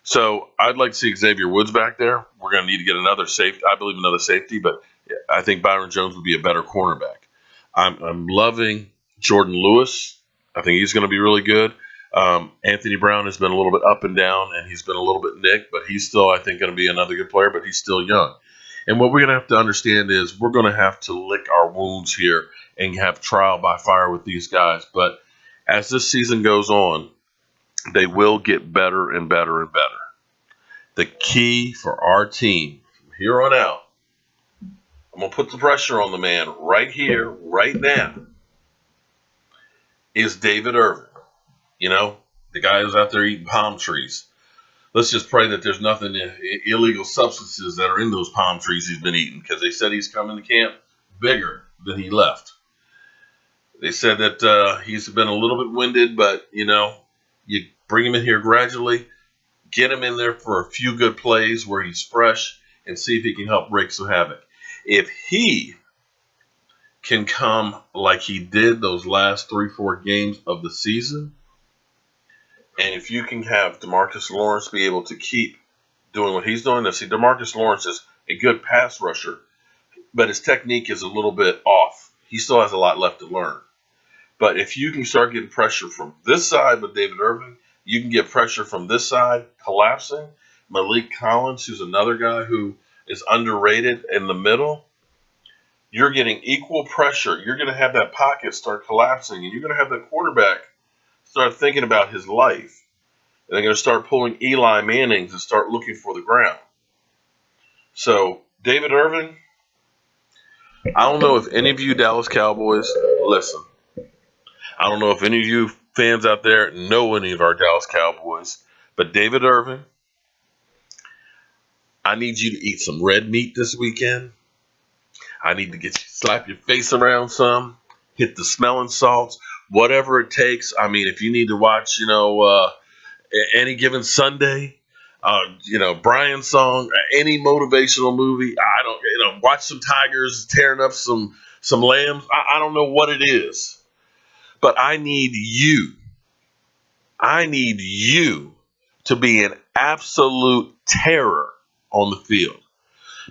A: So I'd like to see Xavier Woods back there. We're going to need to get another safety. I believe another safety, but I think Byron Jones would be a better cornerback. I'm loving Jordan Lewis. I think he's going to be really good. Anthony Brown has been a little bit up and down, and he's been a little bit nicked, but he's still, I think, going to be another good player, but he's still young. And what we're going to have to understand is we're going to have to lick our wounds here and have trial by fire with these guys. But as this season goes on, they will get better and better and better. The key for our team from here on out, I'm going to put the pressure on the man right here, right now, is David Irvin. You know, the guy who's out there eating palm trees. Let's just pray that there's nothing illegal substances that are in those palm trees he's been eating, because they said he's coming to camp bigger than he left. They said that he's been a little bit winded, but, you know, you bring him in here gradually, get him in there for a few good plays where he's fresh, and see if he can help break some havoc. If he can come like he did those last 3-4 games of the season, and if you can have DeMarcus Lawrence be able to keep doing what he's doing, now see, DeMarcus Lawrence is a good pass rusher, but his technique is a little bit off. He still has a lot left to learn. But if you can start getting pressure from this side with David Irvin, you can get pressure from this side collapsing. Malik Collins, who's another guy who is underrated in the middle, you're getting equal pressure. You're going to have that pocket start collapsing, and you're going to have that quarterback start thinking about his life. And they're going to start pulling Eli Mannings and start looking for the ground. So, David Irvin, I don't know if any of you Dallas Cowboys listen. I don't know if any of you fans out there know any of our Dallas Cowboys, but David Irvin, I need you to eat some red meat this weekend. I need to get you slap your face around some, hit the smelling salts, whatever it takes. I mean, if you need to watch, Any Given Sunday, Brian's song, any motivational movie, watch some tigers tearing up some lambs. I don't know what it is. But I need you to be an absolute terror on the field,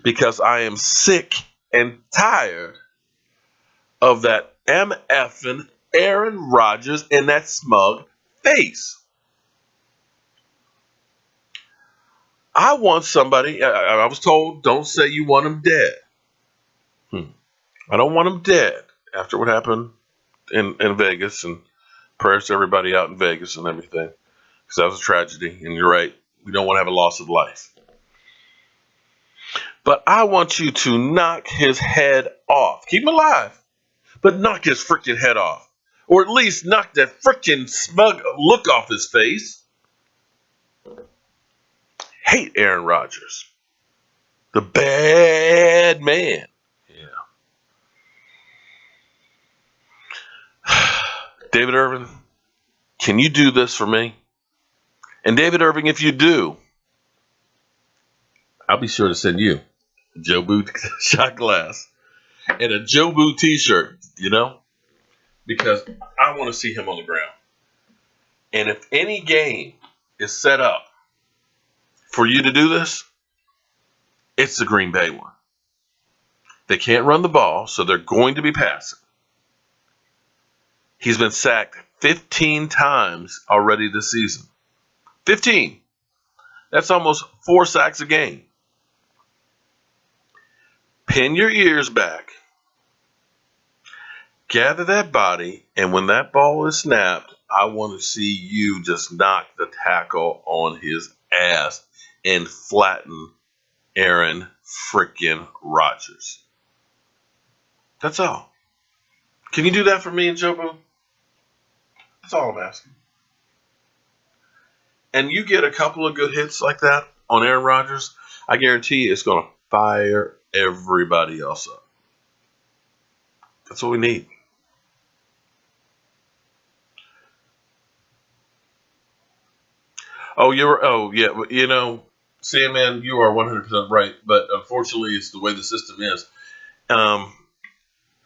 A: because I am sick and tired of that MFing Aaron Rodgers and that smug face. I want somebody, I was told, don't say you want him dead. I don't want him dead after what happened in Vegas, and prayers to everybody out in Vegas and everything, because that was a tragedy, and you're right, we don't want to have a loss of life. But I want you to knock his head off. Keep him alive, but knock his freaking head off. Or at least knock that freaking smug look off his face. Hate Aaron Rodgers. The bad man. David Irvin, can you do this for me? And David Irvin, if you do, I'll be sure to send you a Joe Boo shot glass and a Joe Boo t-shirt, because I want to see him on the ground. And if any game is set up for you to do this, it's the Green Bay one. They can't run the ball, so they're going to be passing. He's been sacked 15 times already this season. 15. That's almost 4 sacks a game. Pin your ears back. Gather that body, and when that ball is snapped, I want to see you just knock the tackle on his ass and flatten Aaron freaking Rodgers. That's all. Can you do that for me and Joe Boone? That's all I'm asking. And you get a couple of good hits like that on Aaron Rodgers, I guarantee you it's going to fire everybody else up. That's what we need. Sam, man, you are 100% right. But unfortunately, it's the way the system is. I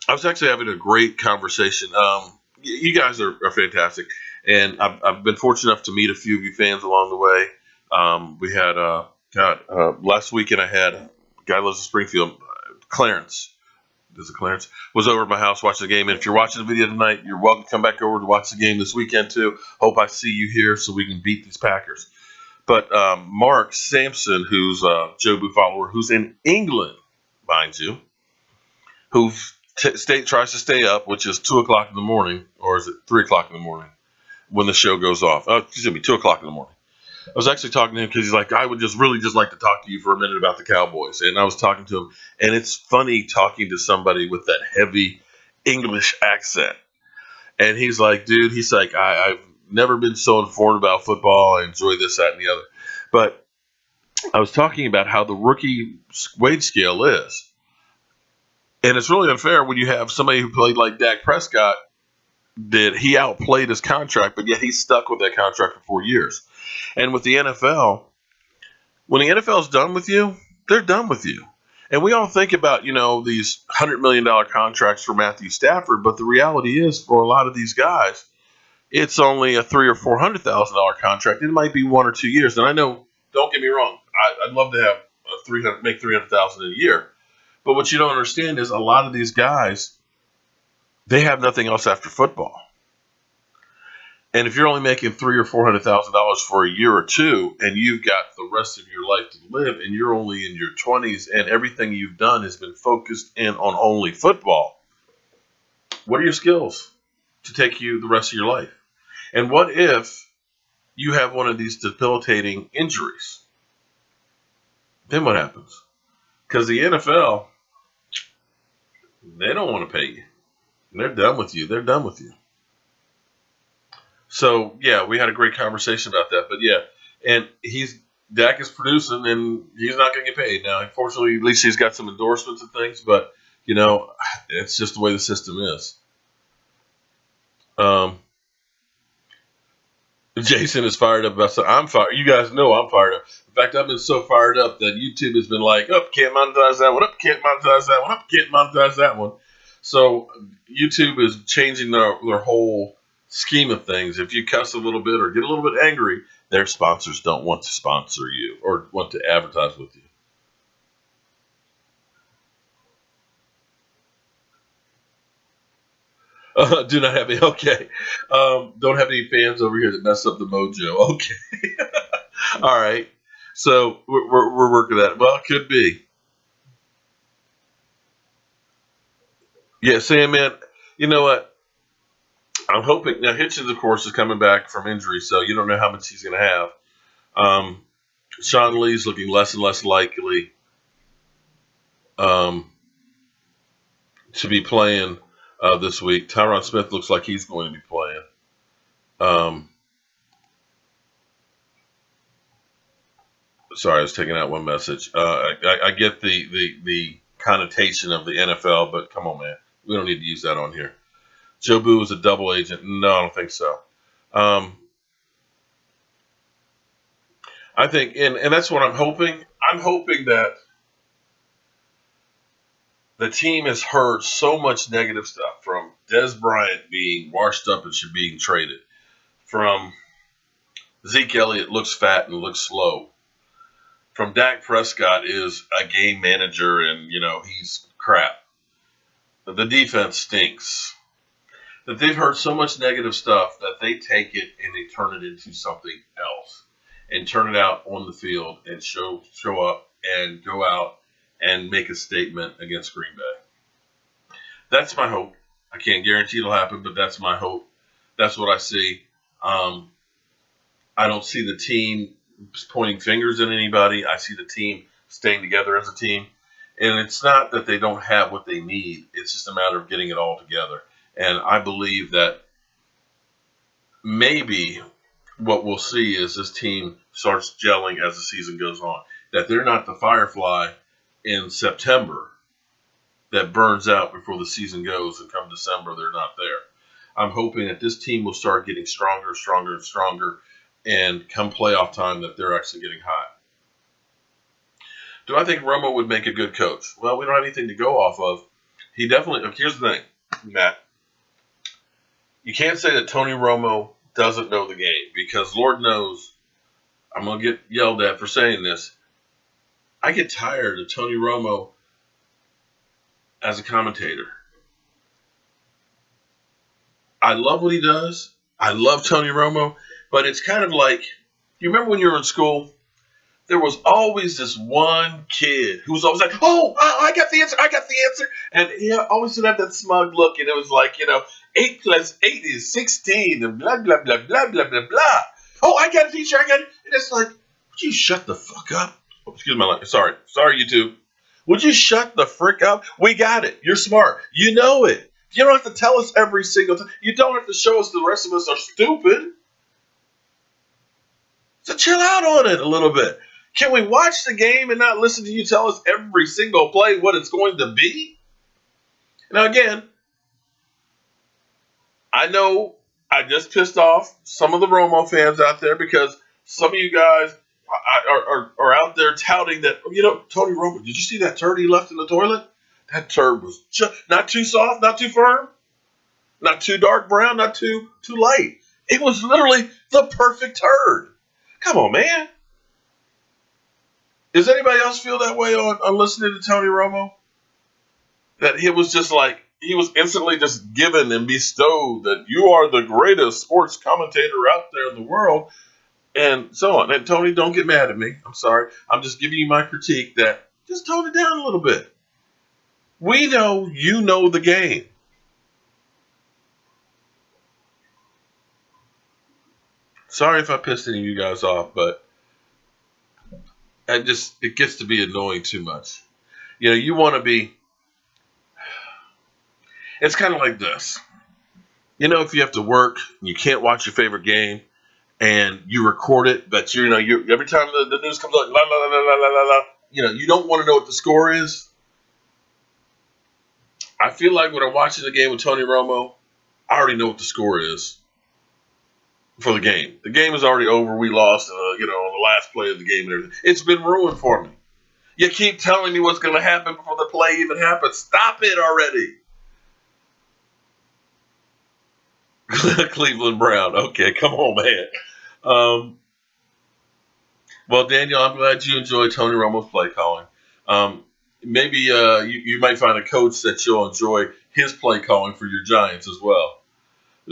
A: was actually having a great conversation. You guys are fantastic. And I've been fortunate enough to meet a few of you fans along the way. We had last weekend I had a guy who lives in Springfield, Clarence. Is it Clarence? Was over at my house watching the game. And if you're watching the video tonight, you're welcome to come back over to watch the game this weekend too. Hope I see you here so we can beat these Packers. But Mark Sampson, who's a Joe Boo follower, who's in England, mind you, who tries to stay up, which is 2 o'clock in the morning, or is it 3 o'clock in the morning when the show goes off? Oh, excuse me, 2 o'clock in the morning. I was actually talking to him because he's like, I would just really just like to talk to you for a minute about the Cowboys. And I was talking to him, and it's funny talking to somebody with that heavy English accent. And he's like, dude, he's like, I've never been so informed about football. I enjoy this, that, and the other. But I was talking about how the rookie wage scale is. And it's really unfair when you have somebody who played like Dak Prescott, that he outplayed his contract, but yet he's stuck with that contract for 4 years. And with the NFL, when the NFL's done with you, they're done with you. And we all think about, these $100 million contracts for Matthew Stafford, but the reality is for a lot of these guys, it's only a $300,000 or $400,000 contract. It might be 1 or 2 years. And I know, don't get me wrong, I'd love to have make $300,000 in a year. But what you don't understand is a lot of these guys, they have nothing else after football. And if you're only making $300,000 or $400,000 for a year or two, and you've got the rest of your life to live, and you're only in your 20s, and everything you've done has been focused in on only football, what are your skills to take you the rest of your life? And what if you have one of these debilitating injuries? Then what happens? Because the NFL, they don't want to pay you. They're done with you. They're done with you. So, yeah, we had a great conversation about that. But, yeah, and Dak is producing, and he's not going to get paid. Now, unfortunately, at least he's got some endorsements and things. But, it's just the way the system is. Jason is fired up about something. I'm fired. You guys know I'm fired up. In fact, I've been so fired up that YouTube has been like, can't monetize that one. Can't monetize that one. Can't monetize that one. So YouTube is changing their whole scheme of things. If you cuss a little bit or get a little bit angry, their sponsors don't want to sponsor you or want to advertise with you. Do not have any. Okay. Don't have any fans over here that mess up the mojo. Okay. All right. So we're working at it. Well, it could be. Yeah, Sam, man. You know what? I'm hoping now. Hitchens, of course, is coming back from injury, so you don't know how much he's going to have. Sean Lee's looking less and less likely to be playing this week. Tyron Smith looks like he's going to be playing. Sorry, I was taking out one message. I get the connotation of the NFL, but come on, man. We don't need to use that on here. Joe Boo is a double agent. No, I don't think so. I think, and that's what I'm hoping. I'm hoping that the team has heard so much negative stuff from Dez Bryant being washed up and should being traded, from Zeke Elliott looks fat and looks slow, from Dak Prescott is a game manager and, he's crap. The defense stinks. That they've heard so much negative stuff that they take it and they turn it into something else and turn it out on the field and show up and go out and make a statement against Green Bay. That's my hope. I can't guarantee it'll happen, but that's my hope. That's what I see. I don't see the team pointing fingers at anybody. I see the team staying together as a team. And it's not that they don't have what they need. It's just a matter of getting it all together. And I believe that maybe what we'll see is this team starts gelling as the season goes on. That they're not the Firefly in September that burns out before the season goes, and come December they're not there. I'm hoping that this team will start getting stronger, stronger, and stronger, and come playoff time that they're actually getting hot. Do I think Romo would make a good coach? Well, we don't have anything to go off of. He definitely. Here's the thing, Matt. You can't say that Tony Romo doesn't know the game, because Lord knows I'm going to get yelled at for saying this. I get tired of Tony Romo as a commentator. I love what he does. I love Tony Romo, but it's kind of like, you remember when you were in school? There was always this one kid who was always like, "Oh, I got the answer. I got the answer." And he always would have that smug look. And it was like, 8 plus 8 is 16 and blah, blah, blah, blah, blah, blah, blah. Oh, I got it, teacher. I got it. And it's like, would you shut the fuck up? Oh, excuse my language. Sorry, you two. Would you shut the frick up? We got it. You're smart. You know it. You don't have to tell us every single time. You don't have to show us the rest of us are stupid. So chill out on it a little bit. Can we watch the game and not listen to you tell us every single play what it's going to be? Now, again, I know I just pissed off some of the Romo fans out there because some of you guys are out there touting that, Tony Romo, did you see that turd he left in the toilet? That turd was just not too soft, not too firm, not too dark brown, not too light. It was literally the perfect turd. Come on, man. Does anybody else feel that way on listening to Tony Romo? That he was just like, he was instantly just given and bestowed that you are the greatest sports commentator out there in the world, and so on. And Tony, don't get mad at me. I'm sorry. I'm just giving you my critique that just tone it down a little bit. We know you know the game. Sorry if I pissed any of you guys off, but it gets to be annoying too much. You want to be. It's kind of like this. If you have to work, you can't watch your favorite game, and you record it, but you every time the news comes out, la la la la la la la, you don't want to know what the score is. I feel like when I'm watching the game with Tony Romo, I already know what the score is for the game. The game is already over. We lost, on the last play of the game and everything. It's been ruined for me. You keep telling me what's going to happen before the play even happens. Stop it already. Cleveland Brown. Okay, come on, man. Well, Daniel, I'm glad you enjoyed Tony Romo's play calling. Maybe you might find a coach that you'll enjoy his play calling for your Giants as well.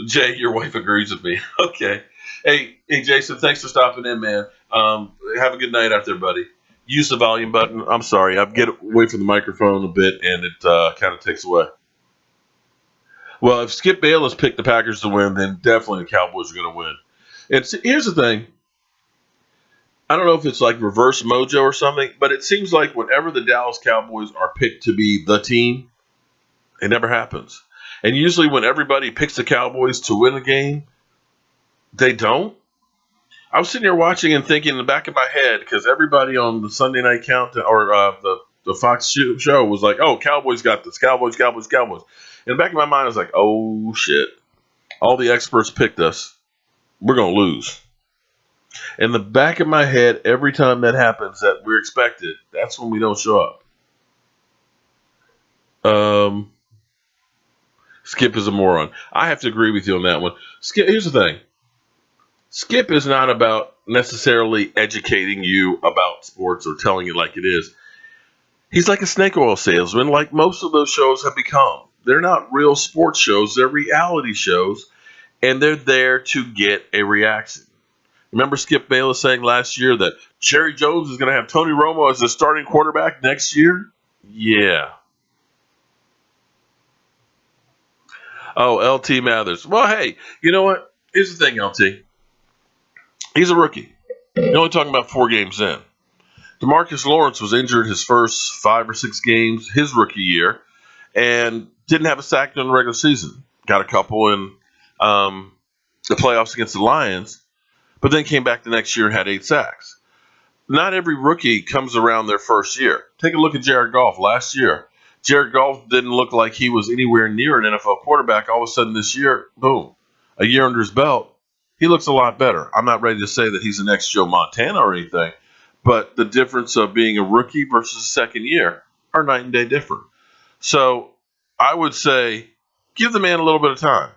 A: Jay, your wife agrees with me. Okay. Hey, Jason, thanks for stopping in, man. Have a good night out there, buddy. Use the volume button. I'm sorry. I get away from the microphone a bit, and it kind of takes away. Well, if Skip Bayless picked the Packers to win, then definitely the Cowboys are going to win. And here's the thing. I don't know if it's like reverse mojo or something, but it seems like whenever the Dallas Cowboys are picked to be the team, it never happens. And usually when everybody picks the Cowboys to win a game, they don't. I was sitting here watching and thinking in the back of my head, because everybody on the Sunday night count or the Fox show was like, oh, Cowboys got this. Cowboys, Cowboys, Cowboys. In the back of my mind, I was like, oh, shit. All the experts picked us. We're going to lose. In the back of my head, every time that happens that we're expected, that's when we don't show up. Skip is a moron. I have to agree with you on that one. Skip, here's the thing. Skip is not about necessarily educating you about sports or telling it like it is. He's like a snake oil salesman, like most of those shows have become. They're not real sports shows. They're reality shows, and they're there to get a reaction. Remember Skip Bayless saying last year that Jerry Jones is going to have Tony Romo as the starting quarterback next year? Yeah. Oh, LT Mathers. Well, hey, you know what? Here's the thing, LT. He's a rookie. You're only talking about 4 games in. DeMarcus Lawrence was injured his first 5 or 6 games his rookie year and didn't have a sack during the regular season. Got a couple in the playoffs against the Lions, but then came back the next year and had 8 sacks. Not every rookie comes around their first year. Take a look at Jared Goff last year. Jared Goff didn't look like he was anywhere near an NFL quarterback. All of a sudden this year, boom, a year under his belt, he looks a lot better. I'm not ready to say that he's the next Joe Montana or anything, but the difference of being a rookie versus a second year are night and day different. So I would say give the man a little bit of time.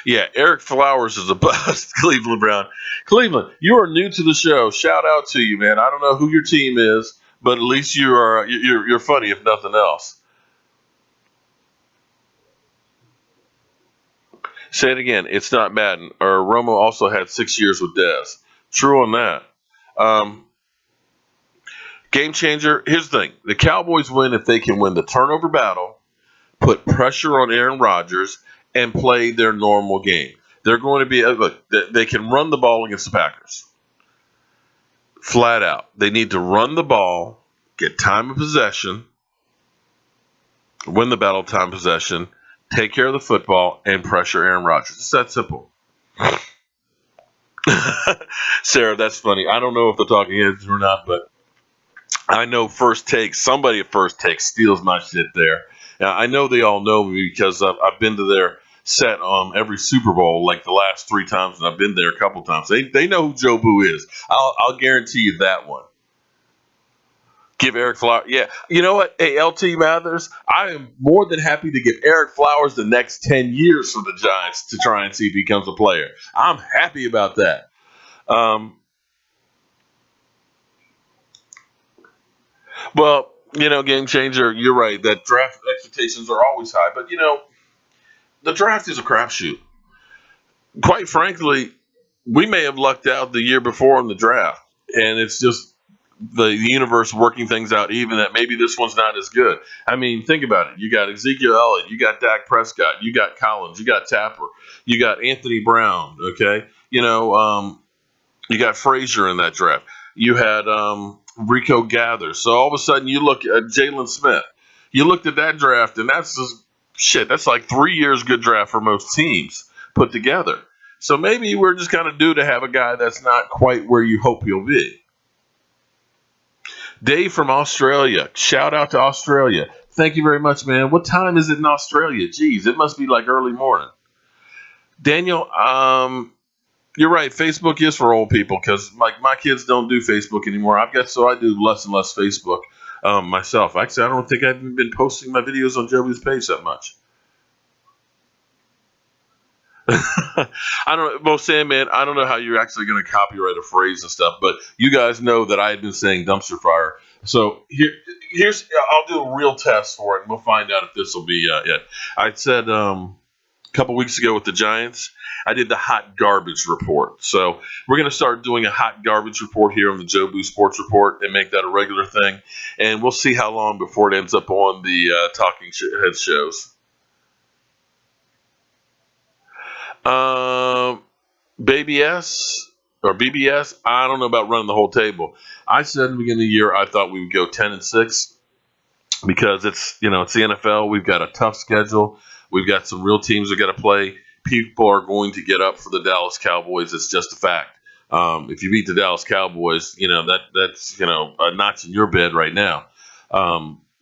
A: Yeah, Eric Flowers is a bust. Cleveland Brown. Cleveland, you are new to the show. Shout out to you, man. I don't know who your team is, but at least you're funny if nothing else. Say it again. It's not Madden. Or Romo also had 6 years with Dez. True on that. Um, Game changer. Here's the thing: the Cowboys win if they can win the turnover battle, put pressure on Aaron Rodgers, and play their normal game. They're going to be look. They can run the ball against the Packers, flat out. They need to run the ball, get time of possession, win the battle time possession, take care of the football, and pressure Aaron Rodgers. It's that simple. Sarah, that's funny. I don't know if the talking heads or not, but I know First Take, somebody at First Take steals my shit there. Now, I know they all know me because I've been to their set on every Super Bowl, like the last 3 times, and I've been there a couple times. They know who Joe Boo is. I'll guarantee you that one. Give Eric Flowers. Yeah. You know what? Hey, LT Mathers, I am more than happy to give Eric Flowers the next 10 years for the Giants to try and see if he becomes a player. I'm happy about that. Well, game changer, you're right. That draft expectations are always high. But, the draft is a crapshoot. Quite frankly, we may have lucked out the year before in the draft. And it's just the universe working things out, even that maybe this one's not as good. I mean, think about it. You got Ezekiel Elliott, you got Dak Prescott, you got Collins, you got Tapper, you got Anthony Brown. Okay, you got Frazier in that draft. You had Rico Gathers. So all of a sudden, you look at Jalen Smith. You looked at that draft, and that's just shit. That's like 3 years good draft for most teams put together. So maybe we're just kind of due to have a guy that's not quite where you hope he'll be. Dave from Australia. Shout out to Australia. Thank you very much, man. What time is it in Australia? Jeez, it must be like early morning. Daniel, you're right. Facebook is for old people because my kids don't do Facebook anymore. I do less and less Facebook myself. Actually, I don't think I've even been posting my videos on Joey's page that much. I don't know, Sandman. I don't know how you're actually going to copyright a phrase and stuff, but you guys know that I had been saying dumpster fire. So here's I'll do a real test for it, and we'll find out if this will be it. I said a couple weeks ago with the Giants, I did the hot garbage report. So we're going to start doing a hot garbage report here on the Joe Boo Sports Report and make that a regular thing, and we'll see how long before it ends up on the Talking Heads shows. Baby S or BBS, I don't know about running the whole table. I said in the beginning of the year I thought we would go 10-6 because it's the NFL. We've got a tough schedule. We've got some real teams we got to play. People are going to get up for the Dallas Cowboys. It's just a fact. If you beat the Dallas Cowboys, that's a notch in your bed right now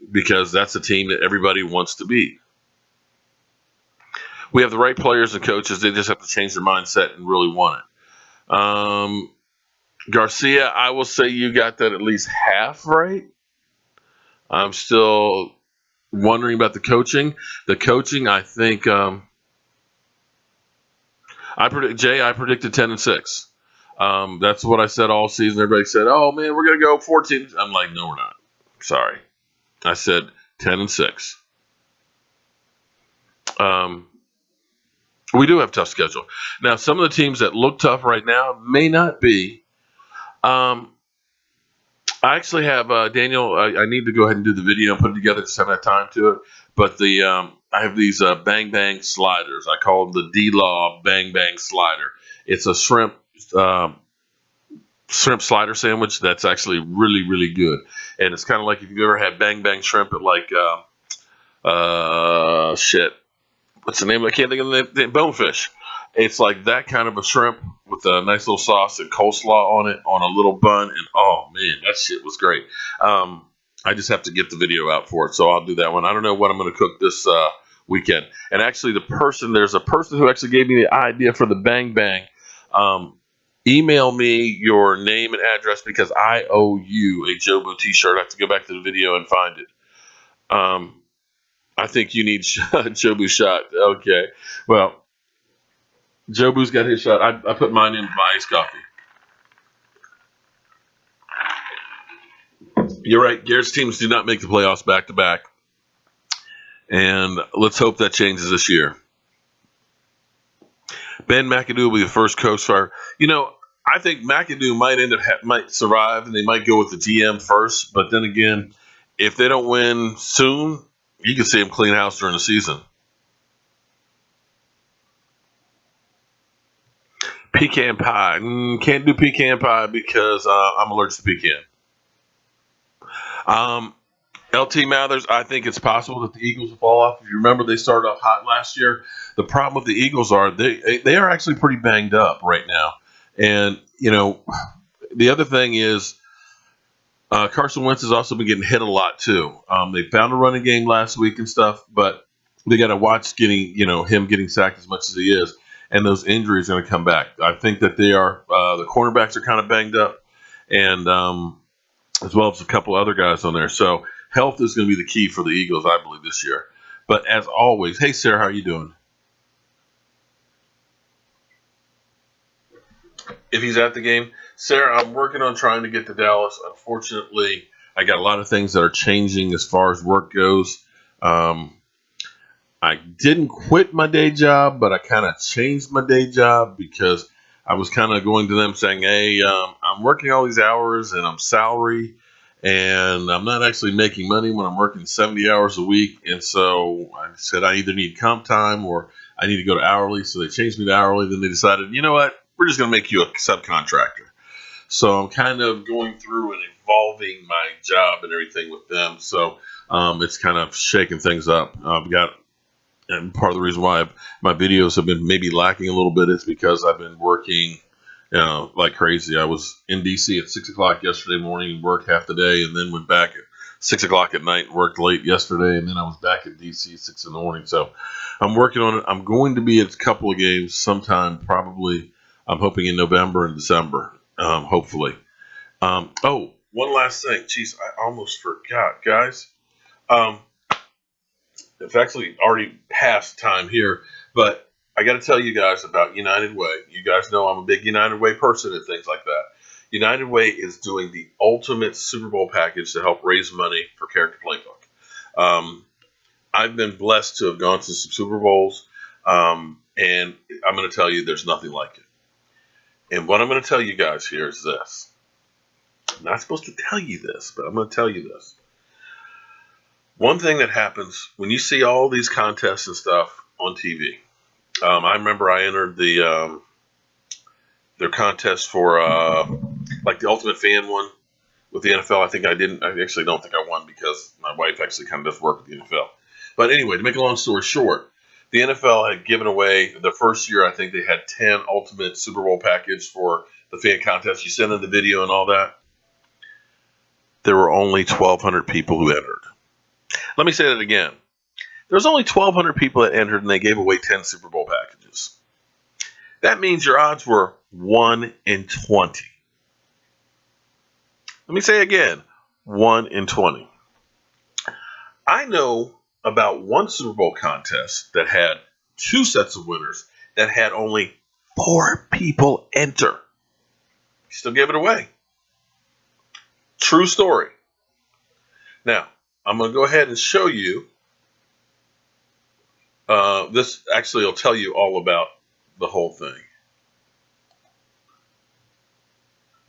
A: because that's a team that everybody wants to beat. We have the right players and coaches. They just have to change their mindset and really want it. Garcia, I will say you got that at least half right. I'm still wondering about the coaching. The coaching, I think, I predicted 10-6. That's what I said all season. Everybody said, "Oh man, we're gonna go 14." I'm like, "No, we're not." Sorry, I said 10-6. We do have a tough schedule. Now, some of the teams that look tough right now may not be. I actually have Daniel. I need to go ahead and do the video and put it together. Just haven't had time to it. But I have these Bang Bang sliders. I call them the D-Law Bang Bang slider. It's a shrimp slider sandwich that's actually really, really good. And it's kind of like if you've ever had Bang Bang shrimp at like what's the name? I can't think of the name. Bonefish. It's like that kind of a shrimp with a nice little sauce and coleslaw on it on a little bun. And oh man, that shit was great. I just have to get the video out for it, so I'll do that one. I don't know what I'm going to cook this weekend. And actually, there's a person who actually gave me the idea for the Bang Bang. Email me your name and address because I owe you a Jobo t-shirt. I have to go back to the video and find it. I think you need Jobu shot. Okay. Well, Joe Boo's got his shot. I put mine in my iced coffee. You're right. Garrett's teams do not make the playoffs back to back. And let's hope that changes this year. Ben McAdoo will be the first coach fire. I think McAdoo might survive, and they might go with the GM first. But then again, if they don't win soon, you can see him clean house during the season. Pecan pie. Can't do pecan pie because I'm allergic to pecan. LT Mathers, I think it's possible that the Eagles will fall off. If you remember, they started off hot last year. The problem with the Eagles are they are actually pretty banged up right now. And, the other thing is Carson Wentz has also been getting hit a lot, too. They found a running game last week and stuff, but they got to watch him getting sacked as much as he is. And those injuries are going to come back. I think that they are the cornerbacks are kind of banged up, and as well as a couple other guys on there. So health is going to be the key for the Eagles, I believe, this year. But as always, hey, Sarah, how are you doing? If he's at the game, Sarah, I'm working on trying to get to Dallas. Unfortunately, I got a lot of things that are changing as far as work goes. I didn't quit my day job, but I kind of changed my day job because I was kind of going to them saying, hey, I'm working all these hours and I'm salary and I'm not actually making money when I'm working 70 hours a week. And so I said I either need comp time or I need to go to hourly. So they changed me to hourly. Then they decided, you know what? We're just going to make you a subcontractor. So I'm kind of going through and evolving my job and everything with them. So it's kind of shaking things up. And part of the reason why my videos have been maybe lacking a little bit is because I've been working, like crazy. I was in DC at 6 o'clock yesterday morning and worked half the day, and then went back at 6 o'clock at night and worked late yesterday, and then I was back at DC at 6 in the morning. So I'm working on it. I'm going to be at a couple of games sometime, probably. I'm hoping in November and December, hopefully. Oh, one last thing. Jeez, I almost forgot, guys. It's actually already past time here, but I got to tell you guys about United Way. You guys know I'm a big United Way person and things like that. United Way is doing the ultimate Super Bowl package to help raise money for Character Playbook. I've been blessed to have gone to some Super Bowls, and I'm going to tell you there's nothing like it. And what I'm going to tell you guys here is this. I'm not supposed to tell you this, but I'm going to tell you this. One thing that happens when you see all these contests and stuff on TV, I remember I entered their contest for like the Ultimate Fan one with the NFL. I actually don't think I won because my wife actually kind of does work with the NFL. But anyway, to make a long story short, the NFL had given away the first year. I think they had 10 Ultimate Super Bowl package for the fan contest. You sent in the video and all that. There were only 1,200 people who entered. Let me say that again. There's only 1,200 people that entered, and they gave away 10 Super Bowl packages. That means your odds were 1 in 20. Let me say again, 1 in 20. I know about one Super Bowl contest that had 2 sets of winners that had only 4 people enter. Still gave it away. True story. Now, I'm going to go ahead and show you. This actually will tell you all about the whole thing.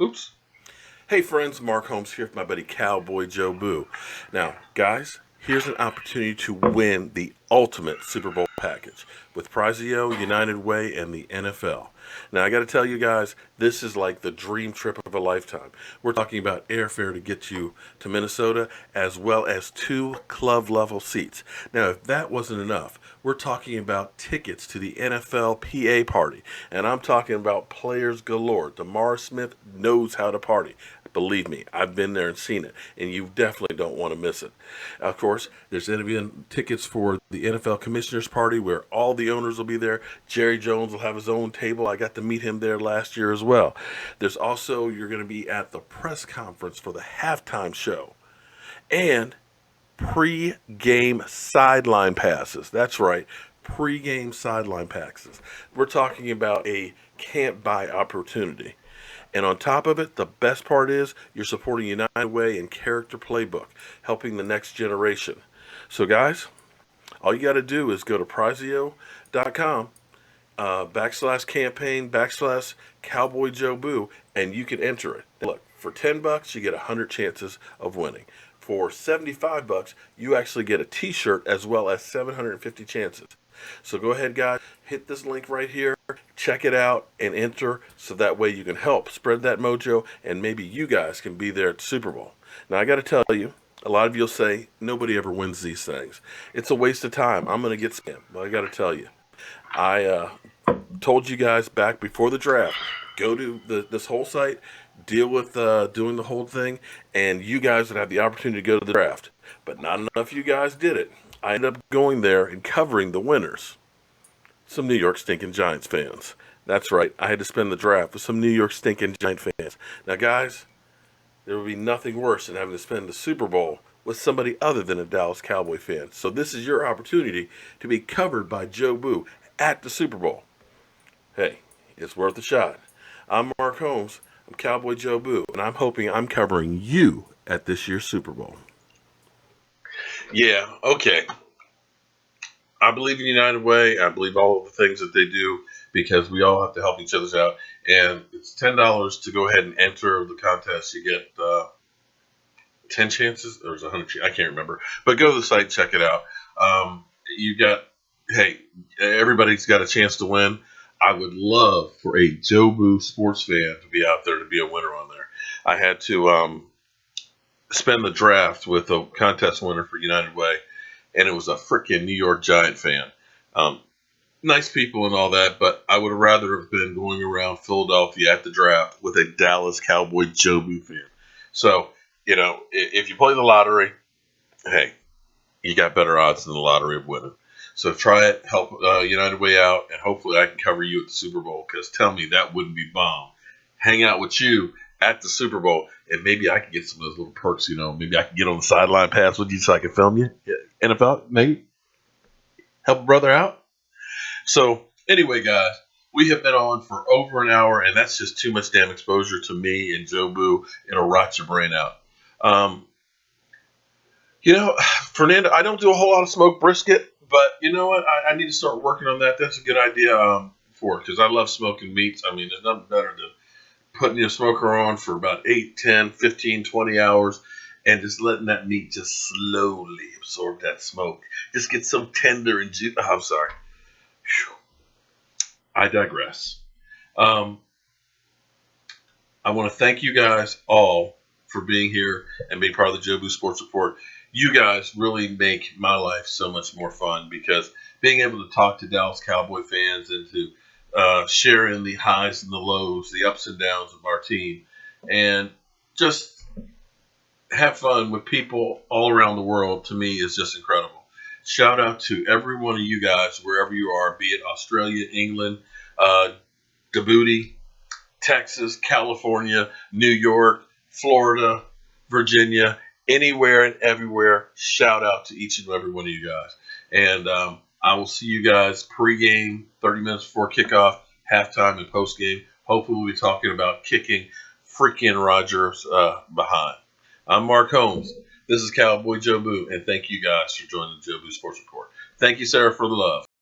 A: Oops. Hey friends, Mark Holmes here with my buddy Cowboy Joe Boo. Now, guys, here's an opportunity to win the ultimate Super Bowl package with Prizio, United Way, and the NFL. Now, I got to tell you guys, this is like the dream trip of a lifetime. We're talking about airfare to get you to Minnesota, as well as 2 club-level seats. Now, if that wasn't enough, we're talking about tickets to the NFL PA party. And I'm talking about players galore. DeMar Smith knows how to party. Believe me, I've been there and seen it, and you definitely don't want to miss it. Of course, there's going to be tickets for the NFL Commissioners Party where all the owners will be there. Jerry Jones will have his own table. I got to meet him there last year as well. There's also, you're going to be at the press conference for the halftime show. And pre-game sideline passes. That's right. pregame sideline passes. We're talking about a can't-buy opportunity. And on top of it, the best part is you're supporting United Way and Character Playbook, helping the next generation. So, guys, all you got to do is go to Prizio.com /campaign /Cowboy Joe Boo, and you can enter it. Look, for $10, you get 100 chances of winning. For $75, you actually get a T-shirt as well as 750 chances. So go ahead, guys, hit this link right here, check it out, and enter so that way you can help spread that mojo, and maybe you guys can be there at the Super Bowl. Now, I got to tell you, a lot of you will say, nobody ever wins these things. It's a waste of time. I'm going to get scammed. But I got to tell you, I told you guys back before the draft, go to this whole site, deal with doing the whole thing, and you guys would have the opportunity to go to the draft. But not enough of you guys did it. I ended up going there and covering the winners. Some New York stinking Giants fans. That's right, I had to spend the draft with some New York stinking Giant fans. Now, guys, there would be nothing worse than having to spend the Super Bowl with somebody other than a Dallas Cowboy fan. So this is your opportunity to be covered by Joe Boo at the Super Bowl. Hey, it's worth a shot. I'm Mark Holmes. I'm Cowboy Joe Boo, and I'm hoping I'm covering you at this year's Super Bowl. Yeah, okay. I believe in United Way. I believe all of the things that they do because we all have to help each other out. And it's $10 to go ahead and enter the contest. You get 10 chances. There's 100. I can't remember. But go to the site, check it out. You got, hey, everybody's got a chance to win. I would love for a Joe Boo sports fan to be out there to be a winner on there. I had to spend the draft with a contest winner for United Way, and it was a freaking New York Giant fan. Nice people and all that, but I would rather have been going around Philadelphia at the draft with a Dallas Cowboy Joe Boo fan. So, if you play the lottery, hey, you got better odds than the lottery of winning. So try it, help United Way out, and hopefully I can cover you at the Super Bowl, because tell me that wouldn't be bomb. Hang out with you at the Super Bowl, and maybe I can get some of those little perks, Maybe I can get on the sideline pass with you so I can film you. Yeah. NFL, maybe. Help a brother out. So anyway, guys, we have been on for over an hour, and that's just too much damn exposure to me and Joe Boo. It'll rot your brain out. Fernando, I don't do a whole lot of smoked brisket, but you know what? I need to start working on that. That's a good idea because I love smoking meats. I mean, there's nothing better than putting your smoker on for about 8, 10, 15, 20 hours and just letting that meat just slowly absorb that smoke. Just get so tender and juicy. Oh, I'm sorry. Whew. I digress. I want to thank you guys all for being here and being part of the Joe Boo Sports Report. You guys really make my life so much more fun, because being able to talk to Dallas Cowboy fans and to share in the highs and the lows, the ups and downs of our team, and just have fun with people all around the world, to me, is just incredible. Shout out to every one of you guys, wherever you are, be it Australia, England, Djibouti, Texas, California, New York, Florida, Virginia, anywhere and everywhere. Shout out to each and every one of you guys. And I will see you guys pregame, 30 minutes before kickoff, halftime, and postgame. Hopefully we'll be talking about kicking freaking Rodgers behind. I'm Mark Holmes. This is Cowboy Joe Boo, and thank you guys for joining the Joe Boo Sports Report. Thank you, Sarah, for the love.